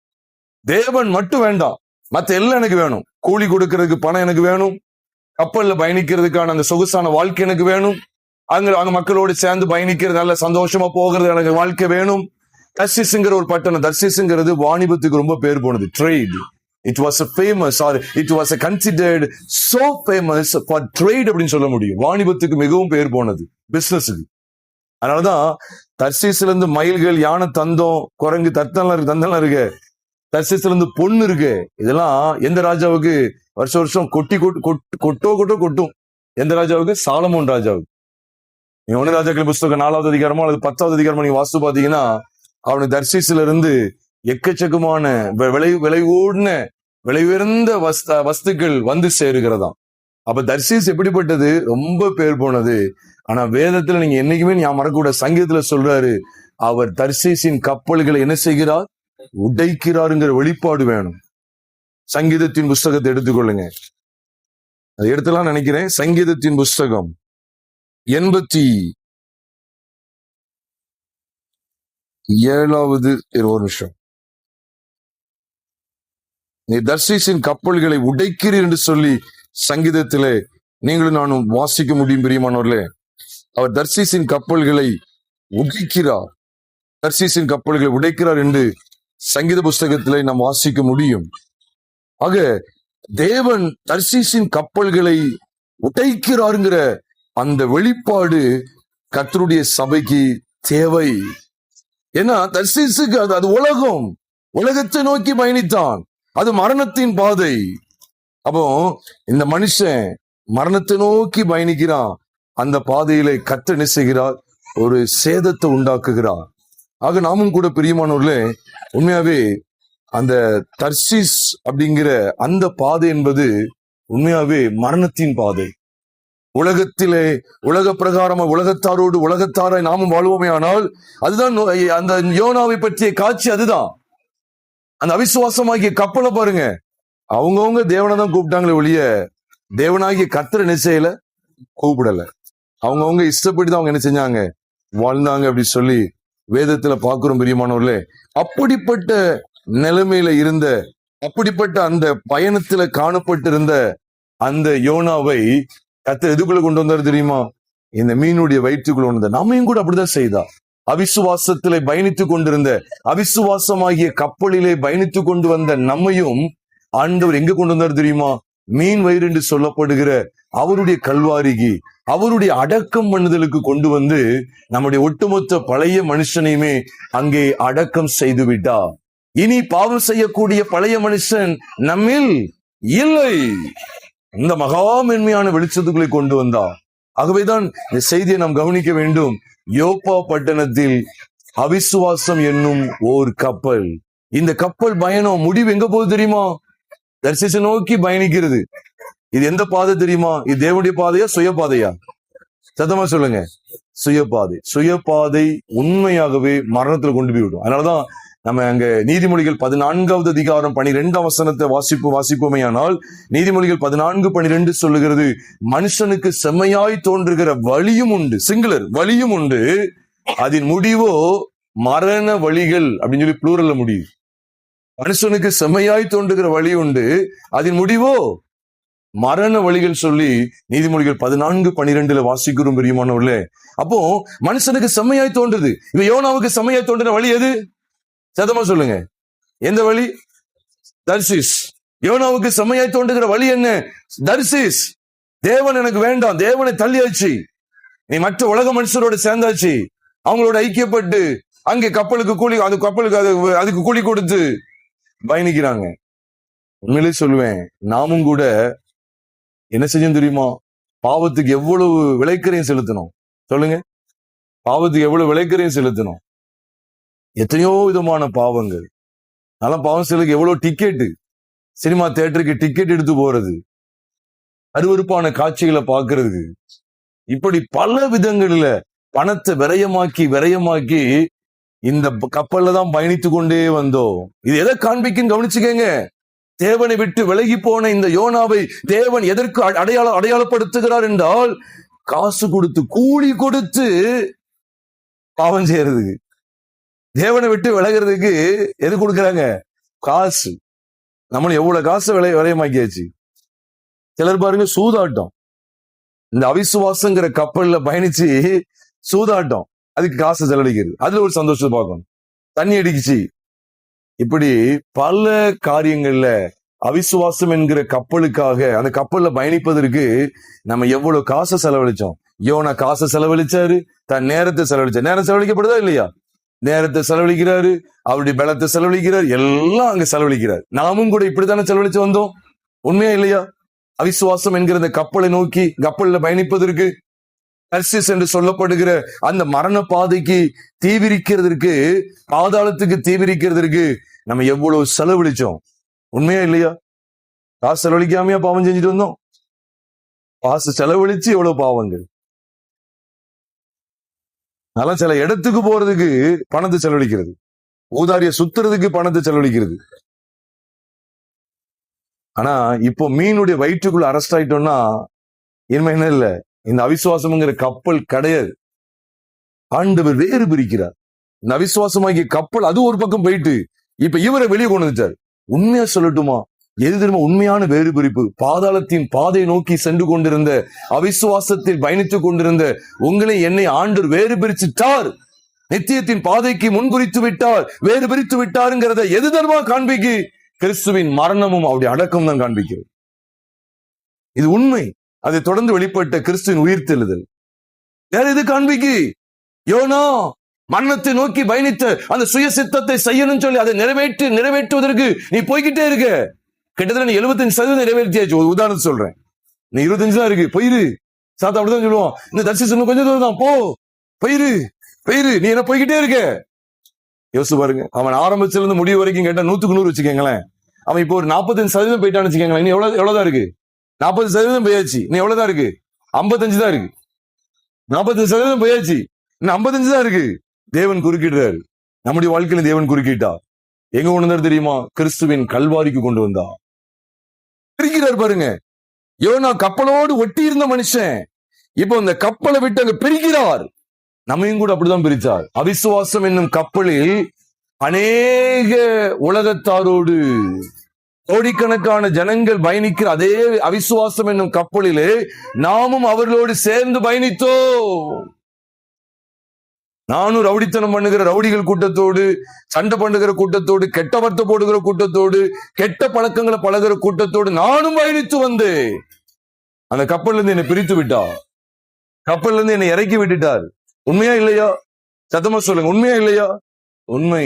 தேவன் மட்டும் வேண்டாம், மத்த எல்லாம் எனக்கு வேணும். கூலி கொடுக்கறதுக்கு பணம் எனக்கு வேணும், கப்பல்ல பயணிக்கிறதுக்கான அந்த சொகுசான வாழ்க்கை எனக்கு வேணும், அங்க மக்களோடு சேர்ந்து பயணிக்கிறது, நல்ல சந்தோஷமா போகிறது எனக்கு வாழ்க்கை வேணும். தர்சிஸ்ங்கிற ஒரு பட்டணம், தர்சிஸ்ங்கிறது வாணிபத்துக்கு ரொம்ப பேர் போனது. Trade. It was a famous, or it was a considered so famous for trade அப்படின்னு சொல்ல முடியும். வாணிபத்துக்கு மிகவும் பேர் போனது, பிசினஸுக்கு. அதனாலதான் தர்சீஸ்ல இருந்து மயில்கள், யானை தந்தம், குரங்கு, தந்தெல்லாம் இருக்கு. தர்சீஸ்ல இருந்து பொண்ணு இருக்கு. இதெல்லாம் எந்த ராஜாவுக்கு வருஷம் வருஷம் கொட்டும்? எந்த ராஜாவுக்கு? சாலமோன் ராஜாவுக்கு. நீங்க 1 ராஜாக்கள் புஸ்தகம் 4வது அதிகாரமோ அல்லது 10வது அதிகாரமோ நீங்க வாசித்து பாத்தீங்கன்னா, அவனுக்கு தர்சீஸ்ல இருந்து எக்கச்சக்கமான விலை உயர்ந்த வஸ்துக்கள் வந்து சேருகிறதாம். அப்ப தர்சீஸ் எப்படிப்பட்டது? ரொம்ப பேர் போனது. ஆனா வேதத்துல நீங்க என்னைக்குமே ஞாபகம் மறக்கூட, சங்கீதத்துல சொல்றாரு, அவர் தர்சீசின் கப்பல்களை என்ன செய்கிறார்? உடைக்கிறாருங்கிற வெளிப்பாடு வேணும். சங்கீதத்தின் புஸ்தகத்தை எடுத்துக்கொள்ளுங்க, அதை எடுத்துலாம் நினைக்கிறேன். சங்கீதத்தின் புஸ்தகம் 87வது, ஒரு நிமிஷம். நீ தர்சீசின் கப்பல்களை உடைக்கிறீர் என்று சொல்லி சங்கீதத்திலே நீங்களும் நானும் வாசிக்க முடியும். பிரியமானவர்களே, அவர் தர்சீசின் கப்பல்களை உடைக்கிறார், தர்சீசின் கப்பல்களை உடைக்கிறார் என்று சங்கீத புஸ்தகத்திலே நாம் வாசிக்க முடியும். ஆக தேவன் தர்சீசின் கப்பல்களை உடைக்கிறாருங்கிற அந்த வெளிப்பாடு கர்த்தருடைய சபைக்கு தேவை. ஏன்னா தர்சீசுக்கு அது உலகத்தை நோக்கி பயணித்தான், அது மரணத்தின் பாதை. அப்போ இந்த மனுஷன் மரணத்தை நோக்கி பயணிக்கிறான். அந்த பாதையிலே கர்த்தர் என்ன செய்கிறார்? ஒரு சேதத்தை உண்டாக்குகிறார். ஆக நாமும் கூட பிரியமானவர்களே, உண்மையாவே அந்த தர்சீஸ் அப்படிங்கிற அந்த பாதை என்பது உண்மையாவே மரணத்தின் பாதை. உலகத்திலே உலக பிரகாரமா உலகத்தாராய் நாமும் வாழ்வோமே. ஆனால் அதுதான் அந்த யோனாவை பற்றிய காட்சி. அதுதான் அந்த அவிசுவாசமாகிய கப்பலை பாருங்க. அவங்கவுங்க தேவனை தான் கூப்பிட்டாங்களே ஒழிய தேவனாகிய கர்த்தர் என்ன செய்யல, கூப்பிடல. அவங்கவுங்க இஷ்டப்படி தான் அவங்க என்ன செஞ்சாங்க, வாழ்ந்தாங்க அப்படி சொல்லி வேதத்துல பாக்குறோம். பிரியமானவர்களே, அப்படிப்பட்ட நிலைமையில இருந்த, அப்படிப்பட்ட அந்த பயணத்துல காணப்பட்டிருந்த அந்த யோனாவை கர்த்தர் எதுக்குள்ள கொண்டு வந்தார் தெரியுமா? இந்த மீனுடைய வயிற்றுக்குள்ள கொண்டு வந்தார். நம்மையும் கூட அப்படிதான் செய்தார். அவிசுவாசத்திலே பயணித்துக் கொண்டிருந்த, அவிசுவாசமாகிய கப்பலிலே பயணித்துக் கொண்டு வந்த நம்மையும் ஆண்டவர் எங்க கொண்டு வந்தார் தெரியுமா? மீன் வயிறு என்று சொல்லப்படுகிற அவருடைய கல்வாரிக்கு, அவருடைய அடக்கம் பண்ணுதலுக்கு கொண்டு வந்து நம்முடைய ஒட்டுமொத்த பழைய மனுஷனையுமே அங்கே அடக்கம் செய்து விட்டார். இனி பாவம் செய்யக்கூடிய பழைய மனுஷன் நம்மில் இல்லை. இந்த மகா மென்மையான வெளிச்சத்துக்குள்ளே கொண்டு வந்தார். ஆகவேதான் இந்த செய்தியை நாம் கவனிக்க வேண்டும். யோப்பா பட்டணத்தில் அவிசுவாசம் என்னும் ஓர் கப்பல். இந்த கப்பல் பயணம் முடிவு எங்க போகுது தெரியுமா? தர்சீசை நோக்கி பயணிக்கிறது. இது எந்த பாதை தெரியுமா? இது தேவனுடைய பாதையா, சுயபாதையா? சத்தமா சொல்லுங்க. சுயபாதை. சுயபாதை உண்மையாகவே மரணத்துல கொண்டு போய் விடும். அதனாலதான் நம்ம அங்க நீதிமொழிகள் 14வது அதிகாரம் 12ஆம் வசனத்தை வாசிப்போமே. ஆனால் நீதிமொழிகள் 14:12 சொல்லுகிறது, மனுஷனுக்கு செம்மையாய் தோன்றுகிற வழியும் உண்டு, சிங்குலர் வழியும் உண்டு, அதன் முடிவோ மரண வழிகள் அப்படின்னு சொல்லி ப்ளூரல்ல முடியும். மனுஷனுக்கு செம்மையாய் தோன்றுகிற வழி உண்டு, அதன் முடிவோ மரண வழிகள் சொல்லி நீதிமொழிகள் 14:12 வாசிக்கிறோம். பிரியமானவர்களே, அப்போ மனுஷனுக்கு செம்மையாய் தோன்றுது. இப்ப யோனாவுக்கு செம்மையாய் தோன்றுற வழி எது? சத்தமா சொல்லுங்க. எந்த வழி? தர்சீஸ். யோனாவுக்கு செம்மையாய் தோன்றுகிற வழி என்ன? தர்சீஸ். தேவன் எனக்கு வேண்டாம், தேவனை தள்ளியாச்சு, நீ மற்ற உலக மனுஷரோட சேர்ந்தாச்சு, அவங்களோட ஐக்கியப்பட்டு அங்கே கப்பலுக்கு கூலி, அது கப்பலுக்கு அதுக்கு கூலி கொடுத்து பயணிக்கிறாங்க. உண்மையிலே சொல்லுவேன், நாமும் கூட என்ன செஞ்சோம் தெரியுமா? பாவத்துக்கு எவ்வளவு விலைக்கரையும் செலுத்தணும். சொல்லுங்க, பாவத்துக்கு எவ்வளவு விலைக்கரையும் செலுத்தணும். எத்தனையோ விதமான பாவங்கள். அதெல்லாம் பாவம் செலுக்கு எவ்வளவு டிக்கெட்டு, சினிமா தியேட்டருக்கு டிக்கெட் எடுத்து போறது, அருவருப்பான காட்சிகளை பார்க்கிறதுக்கு. இப்படி பல விதங்கள்ல பணத்தை விரயமாக்கி இந்த கப்பல்ல தான் பயணித்து கொண்டே வந்தோம். இது எதை காண்பிக்குன்னு கவனிச்சுக்கங்க. தேவனை விட்டு விலகி போன இந்த யோனாவை தேவன் எதற்கு அடையாளப்படுத்துகிறார் என்றால், காசு கொடுத்து, கூலி கொடுத்து பாவம் செய்யறதுக்கு. தேவனை விட்டு விலகிறதுக்கு எது கொடுக்கறாங்க? காசு. நம்மளும் எவ்வளவு காசு விரயமாக்கியாச்சு. சிலர் பாருங்க, சூதாட்டம். இந்த அவிசுவாசங்கிற கப்பல்ல பயணிச்சு சூதாட்டம், அதுக்கு காசு செலவழிக்கிறது, அதுல ஒரு சந்தோஷத்தை பார்க்கணும். தண்ணி அடிக்குச்சு. இப்படி பல காரியங்கள்ல அவிசுவாசம் என்கிற கப்பலுக்காக, அந்த கப்பல்ல பயணிப்பதற்கு நம்ம எவ்வளவு காசை செலவழிச்சோம். யோனா காசை செலவழிச்சாரு, தன் நேரத்தை செலவழிச்சாரு. நேரம் செலவழிக்கப்படுதா இல்லையா? நேரத்தை செலவழிக்கிறாரு, அவருடைய பலத்தை செலவழிக்கிறார், எல்லாம் அங்க செலவழிக்கிறார். நாமும் கூட இப்படித்தானே செலவழிச்சு வந்தோம். உண்மையா இல்லையா? அவிசுவாசம் என்கிற அந்த கப்பலை நோக்கி, கப்பல்ல பயணிப்பதற்கு, தர்சீஸ் என்று சொல்லப்படுகிற அந்த மரண பாதைக்கு தீவிரிக்கிறதுக்கு, பாதாளத்துக்கு தீவிரிக்கிறதுக்கு நம்ம எவ்வளவு செலவழிச்சோம். உண்மையா இல்லையா? காசு செலவழிக்காமையா பாவம் செஞ்சுட்டு வந்தோம்? காசு செலவழிச்சு எவ்வளவு பாவங்கள். அதெல்லாம் சில இடத்துக்கு போறதுக்கு பணத்தை செலவழிக்கிறது, ஊதாரிய சுத்துறதுக்கு பணத்தை செலவழிக்கிறது. ஆனா இப்போ மீனுடைய வயிற்றுக்குள்ள அரெஸ்ட் ஆயிட்டோம்னா இனிமே என்ன இல்ல, இந்த அவிசுவாசம்ங்கிற கப்பல் கிடையாது. ஆண்டவர் வேறு பிரிக்கிறார். இந்த அவிசுவாசமாகிய கப்பல் அது ஒரு பக்கம் போயிட்டு இப்ப இவரை வெளியே கொண்டு வந்துட்டார். உண்மையா சொல்லட்டுமா, எது தெரியுமா உண்மையான வேறு பிரிப்பு? பாதாளத்தின் பாதை நோக்கி சென்று கொண்டிருந்த, அவிசுவாசத்தில் பயணித்துக் கொண்டிருந்த உங்களை என்னை ஆண்டவர் வேறு பிரிச்சுட்டார். நித்தியத்தின் பாதைக்கு முன்குறித்து விட்டார், வேறு பிரித்து விட்டாருங்கிறத எது தெரியுமா காண்பிக்கு? கிறிஸ்துவின் மரணமும் அவருடைய அடக்கம் தான் காண்பிக்கிறது. இது உண்மை. அதை தொடர்ந்து வெளிப்பட்ட கிறிஸ்துவின் உயிர்த்தெழுதல் வேற எது காண்பிக்கு? யோனா மரணத்தை நோக்கி பயணித்த அந்த சுய சித்தத்தை செய்யணும்னு சொல்லி அதை நிறைவேற்றுவதற்கு நீ போய்கிட்டே இருக்க. கிட்டத்தட்ட நீ 75% நிறைவேற்றியாச்சு. ஒரு உதாரணம் சொல்றேன். நீ 25 தான் இருக்கு, போயிரு. சாத்தா அப்படிதான் சொல்லுவான், இந்த தரிசி கொஞ்சம் தூரம் தான், போயிரு. நீ என்ன போய்கிட்டே இருக்க. யோசிச்சு பாருங்க, அவன் ஆரம்பத்துல இருந்து முடிவு வரைக்கும் கேட்டா 100க்கு 100 வச்சுக்கோங்களேன். அவன் இப்போ ஒரு 45% போயிட்டான்னு வச்சுக்கோங்களேன். நீ எவ்வளவுதான் இருக்கு? 40% போயாச்சு. நீ எவ்வளவுதான் இருக்கு? 55 தான் இருக்கு. 40% போயாச்சு, இன்னும் 55 தான் இருக்கு. தேவன் குறுக்கிடுறாரு. நம்முடைய வாழ்க்கையில தேவன் குறுக்கிட்டா எங்க கொண்டு வந்தார் தெரியுமா? கிறிஸ்துவின் கல்வாரிக்கு கொண்டு வந்தா. பிரிக்கிறார் பாருங்க. யோனா கப்பலோடு ஒட்டி இருந்த மனுஷன் இப்போ இந்த கப்பலை விட்டு அங்க பிரிக்கிறார். நம்மையும் கூட அப்படிதான் பிரிச்சார். அவிசுவாசம் என்னும் கப்பலில் அநேக உலகத்தாரோடு கோடிக்கணக்கான ஜனங்கள் பயணிக்கிற அதே அவிசுவாசம் என்னும் கப்பலிலே நாமும் அவர்களோடு சேர்ந்து பயணித்தோம். நானும் ரவுடித்தனம் பண்ணுகிற ரவுடிகள் கூட்டத்தோடு, சண்டை பண்ணுகிற கூட்டத்தோடு, கெட்ட வார்த்தை போடுகிற கூட்டத்தோடு, கெட்ட பழக்கங்களை பழகிற கூட்டத்தோடு நானும் பயணித்து வந்தேன். அந்த கப்பல்ல இருந்து என்னை பிரித்து விட்டார். கப்பல்ல இருந்து என்னை இறக்கி விட்டுட்டார். உண்மையா இல்லையா? சத்தமா சொல்லுங்க, உண்மையா இல்லையா? உண்மை.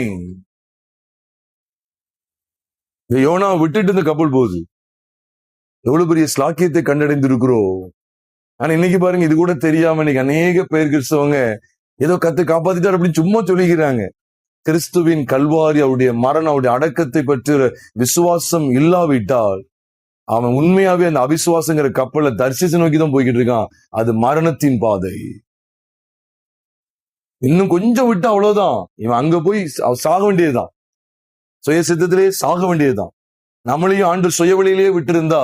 இந்த யோனா விட்டுட்டு இந்த கப்பல் போகுது. எவ்வளவு பெரிய ஸ்லாக்கியத்தை கண்டடைந்து இருக்கிறோம். ஆனா இன்னைக்கு பாருங்க, இது கூட தெரியாம இன்னைக்கு அநேக பேர் கிறிஸ்தவங்க ஏதோ கத்து காப்பாத்திட்டார் அப்படின்னு சும்மா சொல்லிக்கிறாங்க. கிறிஸ்துவின் கல்வாரி, அவருடைய மரணம், அவருடைய அடக்கத்தை பற்றி விசுவாசம் இல்லாவிட்டால் அவன் உண்மையாவே அந்த அவிசுவாசங்கிற கப்பலை தரிசிச்சு நோக்கி தான் போய்கிட்டு இருக்கான். அது மரணத்தின் பாதை. இன்னும் கொஞ்சம் விட்டு அவ்வளவுதான், இவன் அங்க போய் சாக வேண்டியதுதான். சுய சித்தத்திலே சாக வேண்டியதுதான். நம்மளையும் ஆண்டு சுய வழியிலேயே விட்டு இருந்தா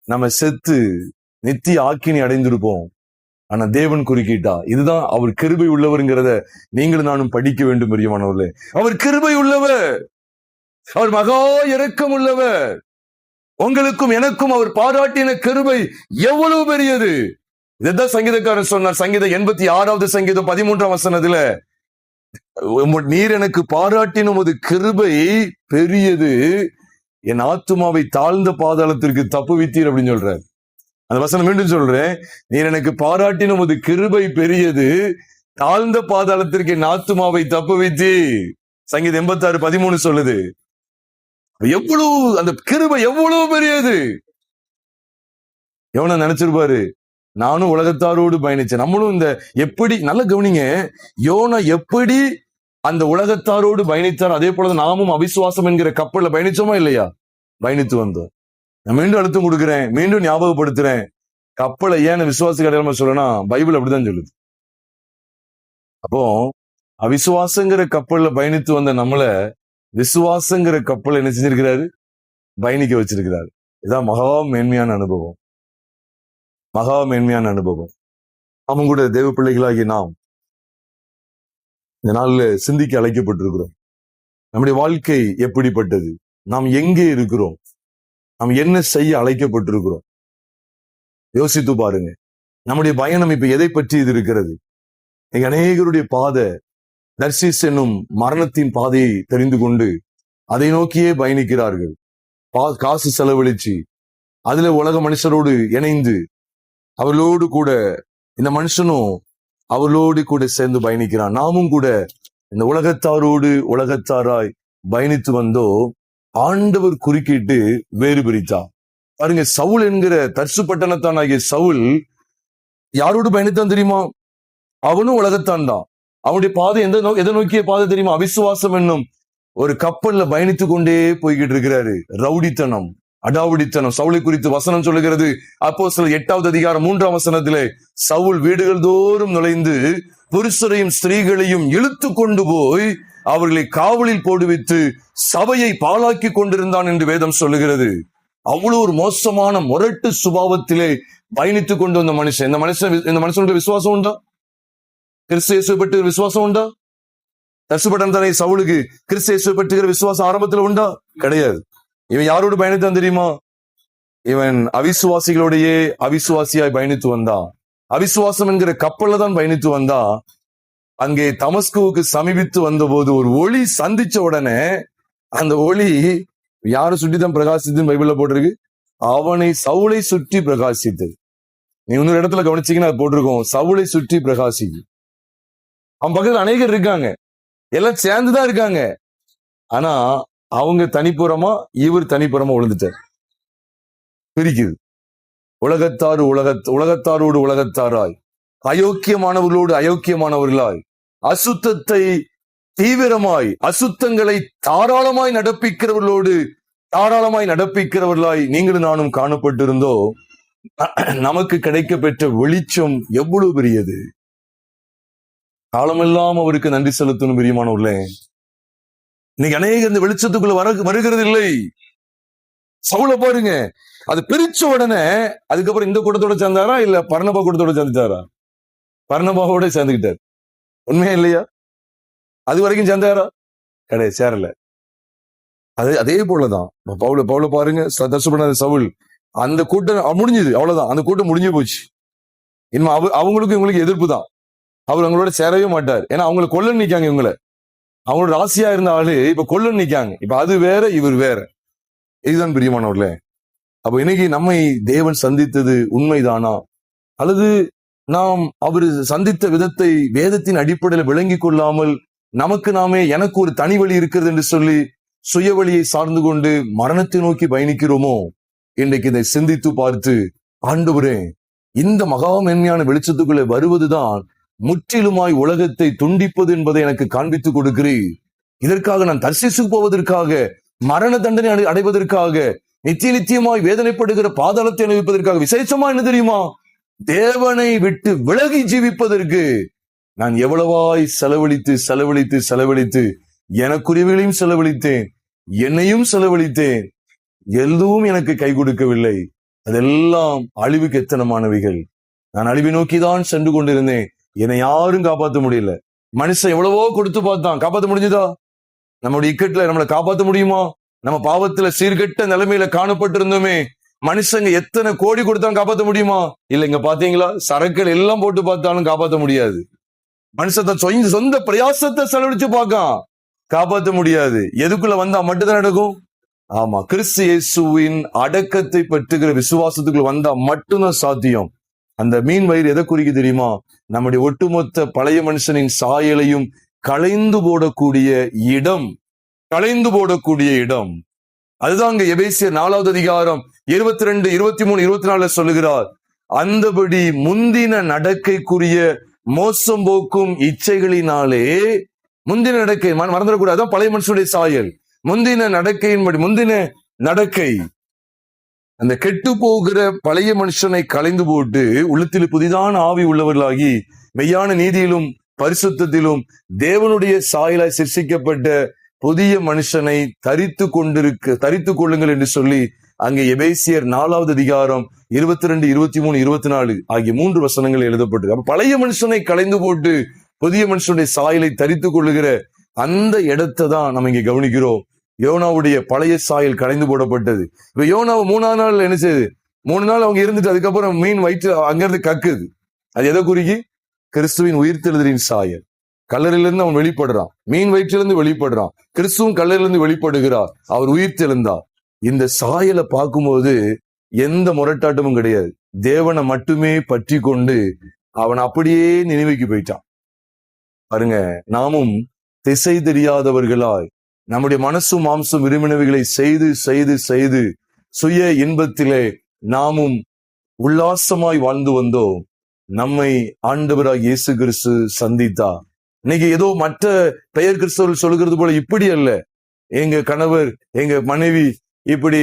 நம்ம செத்து நித்திய ஆக்கினி அடைந்திருப்போம். ஆனா தேவன் குறுக்கிட்டா. இதுதான் அவர் கிருபை உள்ளவர்ங்கிறத நீங்களும் நானும் படிக்க வேண்டும். பிரியமானவர்களே, அவர் கிருபை உள்ளவர், அவர் மகா இரக்கம் உள்ளவர். உங்களுக்கும் எனக்கும் அவர் பாராட்டின கிருபை எவ்வளவு பெரியது. இதுதான் சங்கீதக்காரன் சொன்னார். சங்கீதம் 86வது சங்கீதம் 13ஆம் வசனத்துல, நீர் எனக்கு பாராட்டின உமது கிருபை பெரியது, என் ஆத்துமாவை தாழ்ந்த பாதாளத்திற்கு தப்புவித்தீர் அப்படின்னு சொல்றார். அந்த வசனம் மீண்டும் சொல்றேன். நீர் எனக்கு பாராட்டின உமது கிருபை பெரியது, தாழ்ந்த பாதாளத்திற்கு என் ஆத்துமாவை தப்புவித்தீர். சங்கீதம் 86:13 சொல்லுது. எவ்வளவு அந்த கிருபை எவ்வளவு பெரியது. எவன நினைச்சிருப்பாரு, நானும் உலகத்தாரோடு பயணிச்சேன். நம்மளும் இந்த எப்படி நல்ல கவனிங்க, யோனா எப்படி அந்த உலகத்தாரோடு பயணித்தார், அதே போல நாமும் அவிசுவாசம் என்கிற கப்பல்ல பயணிச்சோமா இல்லையா? பயணித்து வந்தோம். நான் மீண்டும் அழுத்தம் கொடுக்குறேன், மீண்டும் ஞாபகப்படுத்துறேன். கப்பலை ஏன் விசுவாச அடையாளமா சொல்லனா, பைபிள் அப்படிதான் சொல்லுது. அப்போ அவிசுவாசங்கிற கப்பல்ல பயணித்து வந்த நம்மள விசுவாசங்கிற கப்பல் என்ன செஞ்சிருக்கிறாரு? பயணிக்க வச்சிருக்கிறாரு. இதான் மகா மேன்மையான அனுபவம். மகா மேன்மையான அனுபவம். அவங்க கூட தேவ பிள்ளைகளாகி நாம் இந்த நாள்ல சிந்திக்க அழைக்கப்பட்டிருக்கிறோம். நம்முடைய வாழ்க்கை எப்படிப்பட்டது? நாம் எங்கே இருக்கிறோம்? நாம் என்ன செய்ய அழைக்கப்பட்டிருக்கிறோம்? யோசித்து பாருங்க. நம்முடைய பயணம் இப்ப எதை பற்றி இது இருக்கிறது? இங்க அநேகருடைய பாதை தர்சீஸ் என்னும் மரணத்தின் பாதையை தெரிந்து கொண்டு அதை நோக்கியே பயணிக்கிறார்கள். காசு செலவழிச்சு அதுல உலக மனுஷரோடு இணைந்து அவர்களோடு கூட இந்த மனுஷனும் அவர்களோடு கூட சேர்ந்து பயணிக்கிறான். நாமும் கூட இந்த உலகத்தாராய் பயணித்து வந்தோ ஆண்டவர் குறுக்கிட்டு வேறு பிரித்தார். பாருங்க, சவுல் என்கிற தர்சு பட்டணத்தான் ஆகிய சவுல் யாரோடு பயணித்தான் தெரியுமா? அவனும் உலகத்தான் தான். அவனுடைய பாதை எதை நோக்கிய பாதை தெரியுமா? அவிசுவாசம் என்னும் ஒரு கப்பல்ல பயணித்து கொண்டே போய்கிட்டு இருக்கிறாரு. ரவுடித்தனம், அடாவடித்தனம். சவுலை குறித்து வசனம் சொல்லுகிறது. அப்போஸ்தலர் 8வது அதிகாரம் 3ஆம் வசனத்திலே, சவுல் வீடுகள் தோறும் நுழைந்து புருஷரையும் ஸ்திரீகளையும் இழுத்து கொண்டு போய் அவர்களை காவலில் போடுவித்து சபையை பாழாக்கி கொண்டிருந்தான் என்று வேதம் சொல்லுகிறது. அவ்வளவு ஒரு மோசமான முரட்டு சுபாவத்திலே பயணித்துக் கொண்டு வந்த மனுஷன். இந்த மனுஷனுக்கு விசுவாசம் உண்டா? கிறிஸ்து இயேசுவை பற்றி விசுவாசம் உண்டா? தர்சுபட்டன் தானே சவுலுக்கு கிறிஸ்து இயேசுவை பற்றுகிற விசுவாசம் ஆரம்பத்தில் உண்டா? கிடையாது. இவன் யாரோடு பயணித்தான் தெரியுமா? இவன் அவிசுவாசிகளோடையே அவிசுவாசியாய் பயணித்து வந்தான். அவிசுவாசம் என்கிற கப்பல்ல தான் பயணித்து வந்தா. அங்கே தமஸ்குவுக்கு சமீபித்து வந்த போது ஒரு ஒளி சந்திச்ச உடனே அந்த ஒளி யாரை சுற்றிதான் பிரகாசித்துன்னு பைபிள்ல போட்டிருக்கு. சவுளை சுற்றி பிரகாசித்தது. நீ இன்னொரு இடத்துல கவனிச்சீங்கன்னா அது போட்டிருக்கோம், சவுளை சுற்றி பிரகாசிக்கு. அவன் பக்கத்துல அநேகர் இருக்காங்க, எல்லாம் சேர்ந்துதான் இருக்காங்க. ஆனா அவங்க தனிப்புறமா, இவர் தனிப்புறமா விழுந்துட்டார். பிரிக்குது. உலகத்தாரோடு உலகத்தாராய், அயோக்கியமானவர்களோடு அயோக்கியமானவர்களாய், அசுத்தத்தை தீவிரமாய், அசுத்தங்களை தாராளமாய் நடப்பிக்கிறவர்களாய் நீங்களும் நானும் காணப்பட்டிருந்தோ நமக்கு கிடைக்க பெற்ற வெளிச்சம் எவ்வளவு பெரியது. காலமெல்லாம் அவருக்கு நன்றி செலுத்தணும் பிரியமானவர்களே. இன்னைக்கு அநேக இந்த வெளிச்சத்துக்குள்ள வருகிறது இல்லை. சவுல பாருங்க, அது பிரிச்ச உடனே அதுக்கப்புறம் இந்த கூட்டத்தோட சேர்ந்தாரா இல்ல பர்னபா கூட்டத்தோட சேர்ந்துட்டாரா? பர்னபாவோட சேர்ந்துக்கிட்டார். உண்மையா இல்லையா? அது வரைக்கும் சேர்ந்தாரா? கிடையாது, சேரல. அதே போலதான் பவுல பாருங்க, சவுல் அந்த கூட்டம் முடிஞ்சது, அவ்வளவுதான். அந்த கூட்டம் முடிஞ்சு போச்சு. இனிமே அவங்களுக்கும் இவங்களுக்கு எதிர்ப்பு தான். அவர் அவங்களோட சேரவே மாட்டார். ஏன்னா அவங்களை கொல்ல நிக்காங்க. அவங்களோட ராசியா இருந்த ஆளு இப்ப கொல்ல நிக்காங்க. இப்ப அது வேற, இவர் வேற. இதுதான் பிரியமானவர்களே. அப்ப இன்னைக்கு நம்மை தேவன் சந்தித்தது உண்மைதானா, அல்லது நாம் அவர் சந்தித்த விதத்தை வேதத்தின் அடிப்படையில் விளங்கி கொள்ளாமல் நமக்கு நாமே எனக்கு ஒரு தனி வழி இருக்கிறது என்று சொல்லி சுய வழியை சார்ந்து கொண்டு மரணத்தை நோக்கி பயணிக்கிறோமோ? இன்றைக்கு இதை சிந்தித்து பார்த்து, ஆண்டவரே, இந்த மகா மென்மையான வெளிச்சத்துக்குள்ளே வருவதுதான் முற்றிலுமாய் உலகத்தை துண்டிப்பது என்பதை எனக்கு காண்பித்துக் கொடுக்கிறேன். இதற்காக நான் தர்சீசுக்கு போவதற்காக, மரண தண்டனை அடைவதற்காக, நித்தியமாய் வேதனைப்படுகிற பாதாளத்தை அனுபவிப்பதற்காக, விசேஷமா என்ன தெரியுமா? தேவனை விட்டு விலகி ஜீவிப்பதற்கு நான் எவ்வளவாய் செலவழித்து எனக்குரியவைகளையும் செலவழித்தேன், என்னையும் செலவழித்தேன். எதுவும் எனக்கு கை கொடுக்கவில்லை. அதெல்லாம் அழிவுக்கு எத்தனமானவைகள். நான் அழிவை நோக்கிதான் சென்று கொண்டிருந்தேன். என்னை யாரும் காப்பாற்ற முடியல. மனுஷன் எவ்வளவோ கொடுத்து பார்த்தான், காப்பாற்ற முடிஞ்சுதா? நம்முடைய இக்கட்டுல நம்மளை காப்பாற்ற முடியுமா? நம்ம பாவத்துல சீர்கெட்ட நிலைமையில காணப்பட்டிருந்தோமே, மனுஷங்க எத்தனை கோடி கொடுத்தாலும் காப்பாற்ற முடியுமா? இல்ல. இங்க பாத்தீங்களா, சரக்குகள் எல்லாம் போட்டு பார்த்தாலும் காப்பாற்ற முடியாது. மனுஷன் சொந்த பிரயாசத்தை செலவழிச்சு பார்க்கான், காப்பாற்ற முடியாது. எதுக்குள்ள வந்தா மட்டும்தான் நடக்கும். ஆமா, கிறிஸ்து இயேசுவின் அடக்கத்தை பற்றுகிற விசுவாசத்துக்குள்ள வந்தா மட்டும்தான் சாத்தியம். அந்த மீன் வயிறு எதை குறிக்க தெரியுமா? நம்முடைய ஒட்டுமொத்த பழைய மனுஷனின் சாயலையும் களைந்து போடக்கூடிய இடம். அதுதான் அங்க எபேசியர் 4வது அதிகாரம் 22, 23, 24 சொல்லுகிறார். அந்தபடி முந்தின நடக்கைக்குரிய மோசம் போக்கும் இச்சைகளினாலே, முந்தின நடக்கை மறந்துடக்கூடாது, அதான் பழைய மனுஷனுடைய சாயல். முந்தின நடக்கை அந்த கெட்டு போகிற பழைய மனுஷனை களைந்து போட்டு உள்ளத்தில் புதிதான ஆவி உள்ளவர்களாகி மெய்யான நீதியிலும் பரிசுத்தத்திலும் தேவனுடைய சாயலாய் சிருஷ்டிக்கப்பட்ட புதிய மனுஷனை தரித்து கொள்ளுங்கள் என்று சொல்லி அங்கே எபேசியர் 4வது அதிகாரம் 22, 23, 24 ஆகிய 3 வசனங்கள் எழுதப்பட்டிருக்கு. அப்ப பழைய மனுஷனை களைந்து போட்டு புதிய மனுஷனுடைய சாயலை தரித்து கொள்ளுகிற அந்த இடத்தை தான் நம்ம இங்க கவனிக்கிறோம். யோனாவுடைய பழைய சாயல் களைந்து போடப்பட்டது. இப்ப யோனாவை 3ஆம் நாள் என்ன செய்யுது? 3 நாள் அவங்க இருந்துட்டு அதுக்கப்புறம் மீன் வயிற்று அங்கிருந்து கக்குது. அது எதை குறிக்கி? கிறிஸ்துவின் உயிர்த்தெழுதலின் சாயல். கல்லறையிலிருந்து அவன் வெளிப்படுறான், மீன் வயிற்றிலிருந்து வெளிப்படுறான், கிறிஸ்துவும் கல்லறையிலிருந்து வெளிப்படுகிறார், அவர் உயிர்த்தெழுந்தார். இந்த சாயலை பார்க்கும்போது எந்த முரட்டாட்டமும் கிடையாது. தேவனை மட்டுமே பற்றி கொண்டு அவன் அப்படியே நினைவுக்கு போயிட்டான். பாருங்க, நாமும் திசை தெரியாதவர்களாய் நம்முடைய மனசும் மாம்சும் விரும்பினவைகளை செய்து செய்து செய்து சுய இன்பத்திலே நாமும் உல்லாசமாய் வாழ்ந்து வந்தோம். நம்மை ஆண்டவராய் இயேசு கிறிஸ்து சந்தித்தார். இன்னைக்கு ஏதோ மற்ற பெயர் கிறிஸ்தவர்கள் சொல்லுகிறது போல இப்படி அல்ல. எங்க கணவர் எங்க மனைவி இப்படி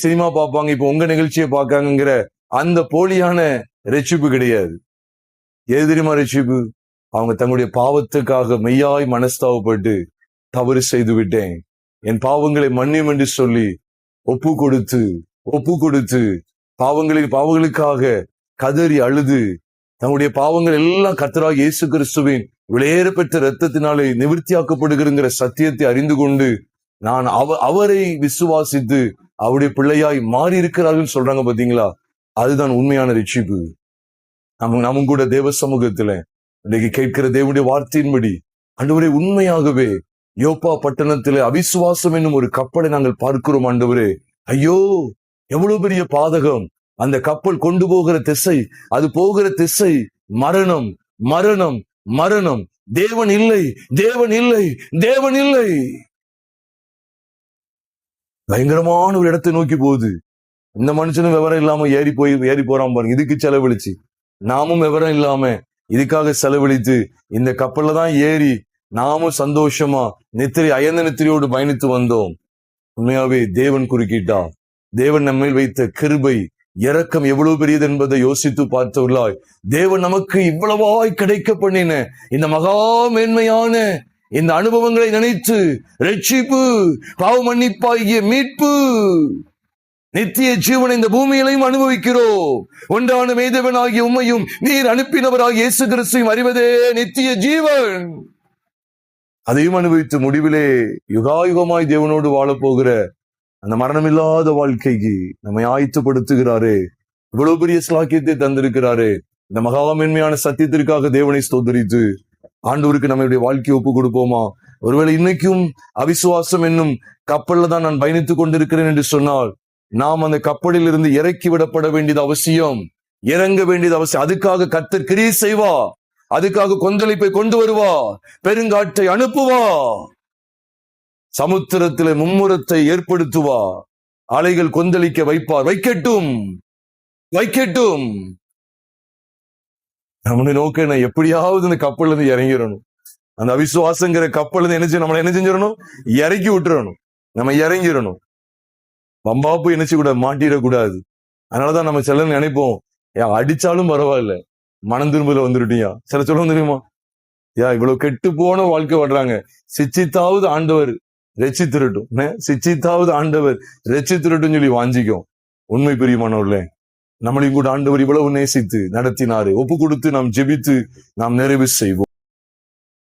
சினிமா பார்ப்பாங்க, இப்ப உங்க நிகழ்ச்சியை பார்க்காங்கிற அந்த போலியான ரட்சிப்பு கிடையாது. எது தெரியுமா ரட்சிப்பு? அவங்க தங்களுடைய பாவத்துக்காக மெய்யாய் மனஸ்தாவப்பட்டு தவறு செய்து விட்டேன், என் பாவங்களை மன்னியும் என்று சொல்லி ஒப்பு கொடுத்து பாவங்களுக்காக கதறி அழுது தங்களுடைய பாவங்கள் எல்லாம் கர்த்தராகிய இயேசு கிறிஸ்துவின் விலையேறப்பெற்ற இரத்தத்தினாலே நிவர்த்தியாக்கப்படுகிற சத்தியத்தை அறிந்து கொண்டு நான் அவரை விசுவாசித்து அவருடைய பிள்ளையாய் மாறி இருக்கிறார்கள் சொல்றாங்க பாத்தீங்களா? அதுதான் உண்மையான ரட்சிப்பு. நம்ம கூட தேவ சமூகத்துல இன்னைக்கு கேட்கிற தேவனுடைய வார்த்தையின்படி ஆண்டவரே, உண்மையாகவே யோப்பா பட்டணத்திலே அவிசுவாசம் என்னும் ஒரு கப்பலை நாங்கள் பார்க்கிறோம். ஆண்டவரே, ஐயோ எவ்வளவு பெரிய பாதகம்! அந்த கப்பல் கொண்டு போகிற திசை, அது போகிற திசை மரணம், மரணம், மரணம். தேவன் இல்லை, தேவன் இல்லை, தேவன் இல்லை. பயங்கரமான ஒரு இடத்தை நோக்கி போகுது. இந்த மனுஷனும் விவரம் இல்லாம ஏறி போறான் பாருங்க. இதுக்கு செலவழிச்சு நாமும் விவரம் இல்லாம இதுக்காக செலவழித்து இந்த கப்பல்ல தான் ஏறி நாமும் சந்தோஷமா அயர்ந்த நித்திரையோடு பயணித்து வந்தோம். உண்மையாவே தேவன் குறுக்கிட்டா. தேவன் நம்மேல் வைத்த கிருபை இரக்கம் எவ்வளவு பெரியது என்பதை யோசித்து பார்த்தவர்களாய் தேவன் நமக்கு இவ்வளவாய் கிடைக்க பண்ணின இந்த மகா மேன்மையான இந்த அனுபவங்களை நினைத்து ரட்சிப்பு, பாவ மன்னிப்பாகிய மீட்பு, நித்திய ஜீவனை இந்த பூமியிலையும் அனுபவிக்கிறோம். ஒன்றான மேதவனாகிய உம்மையும் நீர் அனுப்பினவராகிய இயேசு கிறிஸ்துவையும் அறிவதே நித்திய ஜீவன். அதையும் அனுபவித்து முடிவிலே யுகாயுகமாய் தேவனோடு வாழப்போகிற அந்த மரணமில்லாத வாழ்க்கைக்கு நம்மை ஆயத்தப்படுத்துகிறாரே. இவ்வளவு பெரிய ஸ்லாக்கியத்தை தந்திருக்கிறாரே. இந்த மகா மேன்மையான சத்தியத்திற்காக தேவனை ஸ்தோத்திரித்து ஆண்டவருக்கு நம்மளுடைய வாழ்க்கையை ஒப்பு கொடுப்போமா? ஒருவேளை இன்னைக்கும் அவிசுவாசம் என்னும் கப்பல்ல தான் நான் பயணித்துக் கொண்டிருக்கிறேன் என்று சொன்னால், நாம் அந்த கப்பலில் இருந்து இறக்கி விடப்பட வேண்டியது அவசியம், இறங்க வேண்டியது அவசியம். அதுக்காக கர்த்தர் கிரியை செய்வா, அதுக்காக கொந்தளிப்பை கொண்டு வருவா, பெருங்காற்றை அனுப்புவா, சமுத்திரத்திலே மும்முரத்தை ஏற்படுத்துவா, அலைகள் கொந்தளிக்க வைப்பார். வைக்கட்டும். நம்மளை நோக்க எப்படியாவது இந்த கப்பல்ல இருந்து இறங்கிடணும். அந்த அவிசுவாசங்கிற கப்பல் இருந்து நம்மளை என்ன செஞ்சிடணும்? இறக்கி விட்டுறணும். நம்ம இறங்கிடணும். பம்பாப்பு கூட மாட்டிடக்கூடாது. அதனாலதான் நம்ம சில நினைப்போம், அடிச்சாலும் பரவாயில்ல, மனம் திரும்பல வந்துருட்டியா. சில சொல்ல தெரியுமா? இவ்வளவு கெட்டு போன வாழ்க்கை வாழ்றாங்க, சிச்சித்தாவது ஆண்டவர் ரட்சித்திரட்டும், சிச்சித்தாவது ஆண்டவர் ரட்சித்திரட்டும் சொல்லி வாஞ்சிக்கும். உண்மை பிரியமானவர்களே, நம்மளையும் கூட ஆண்டவர் இவ்வளவு நேசித்து நடத்தினாரு. ஒப்பு கொடுத்து நாம் ஜெபித்து நாம் நிறைவு செய்வோம்.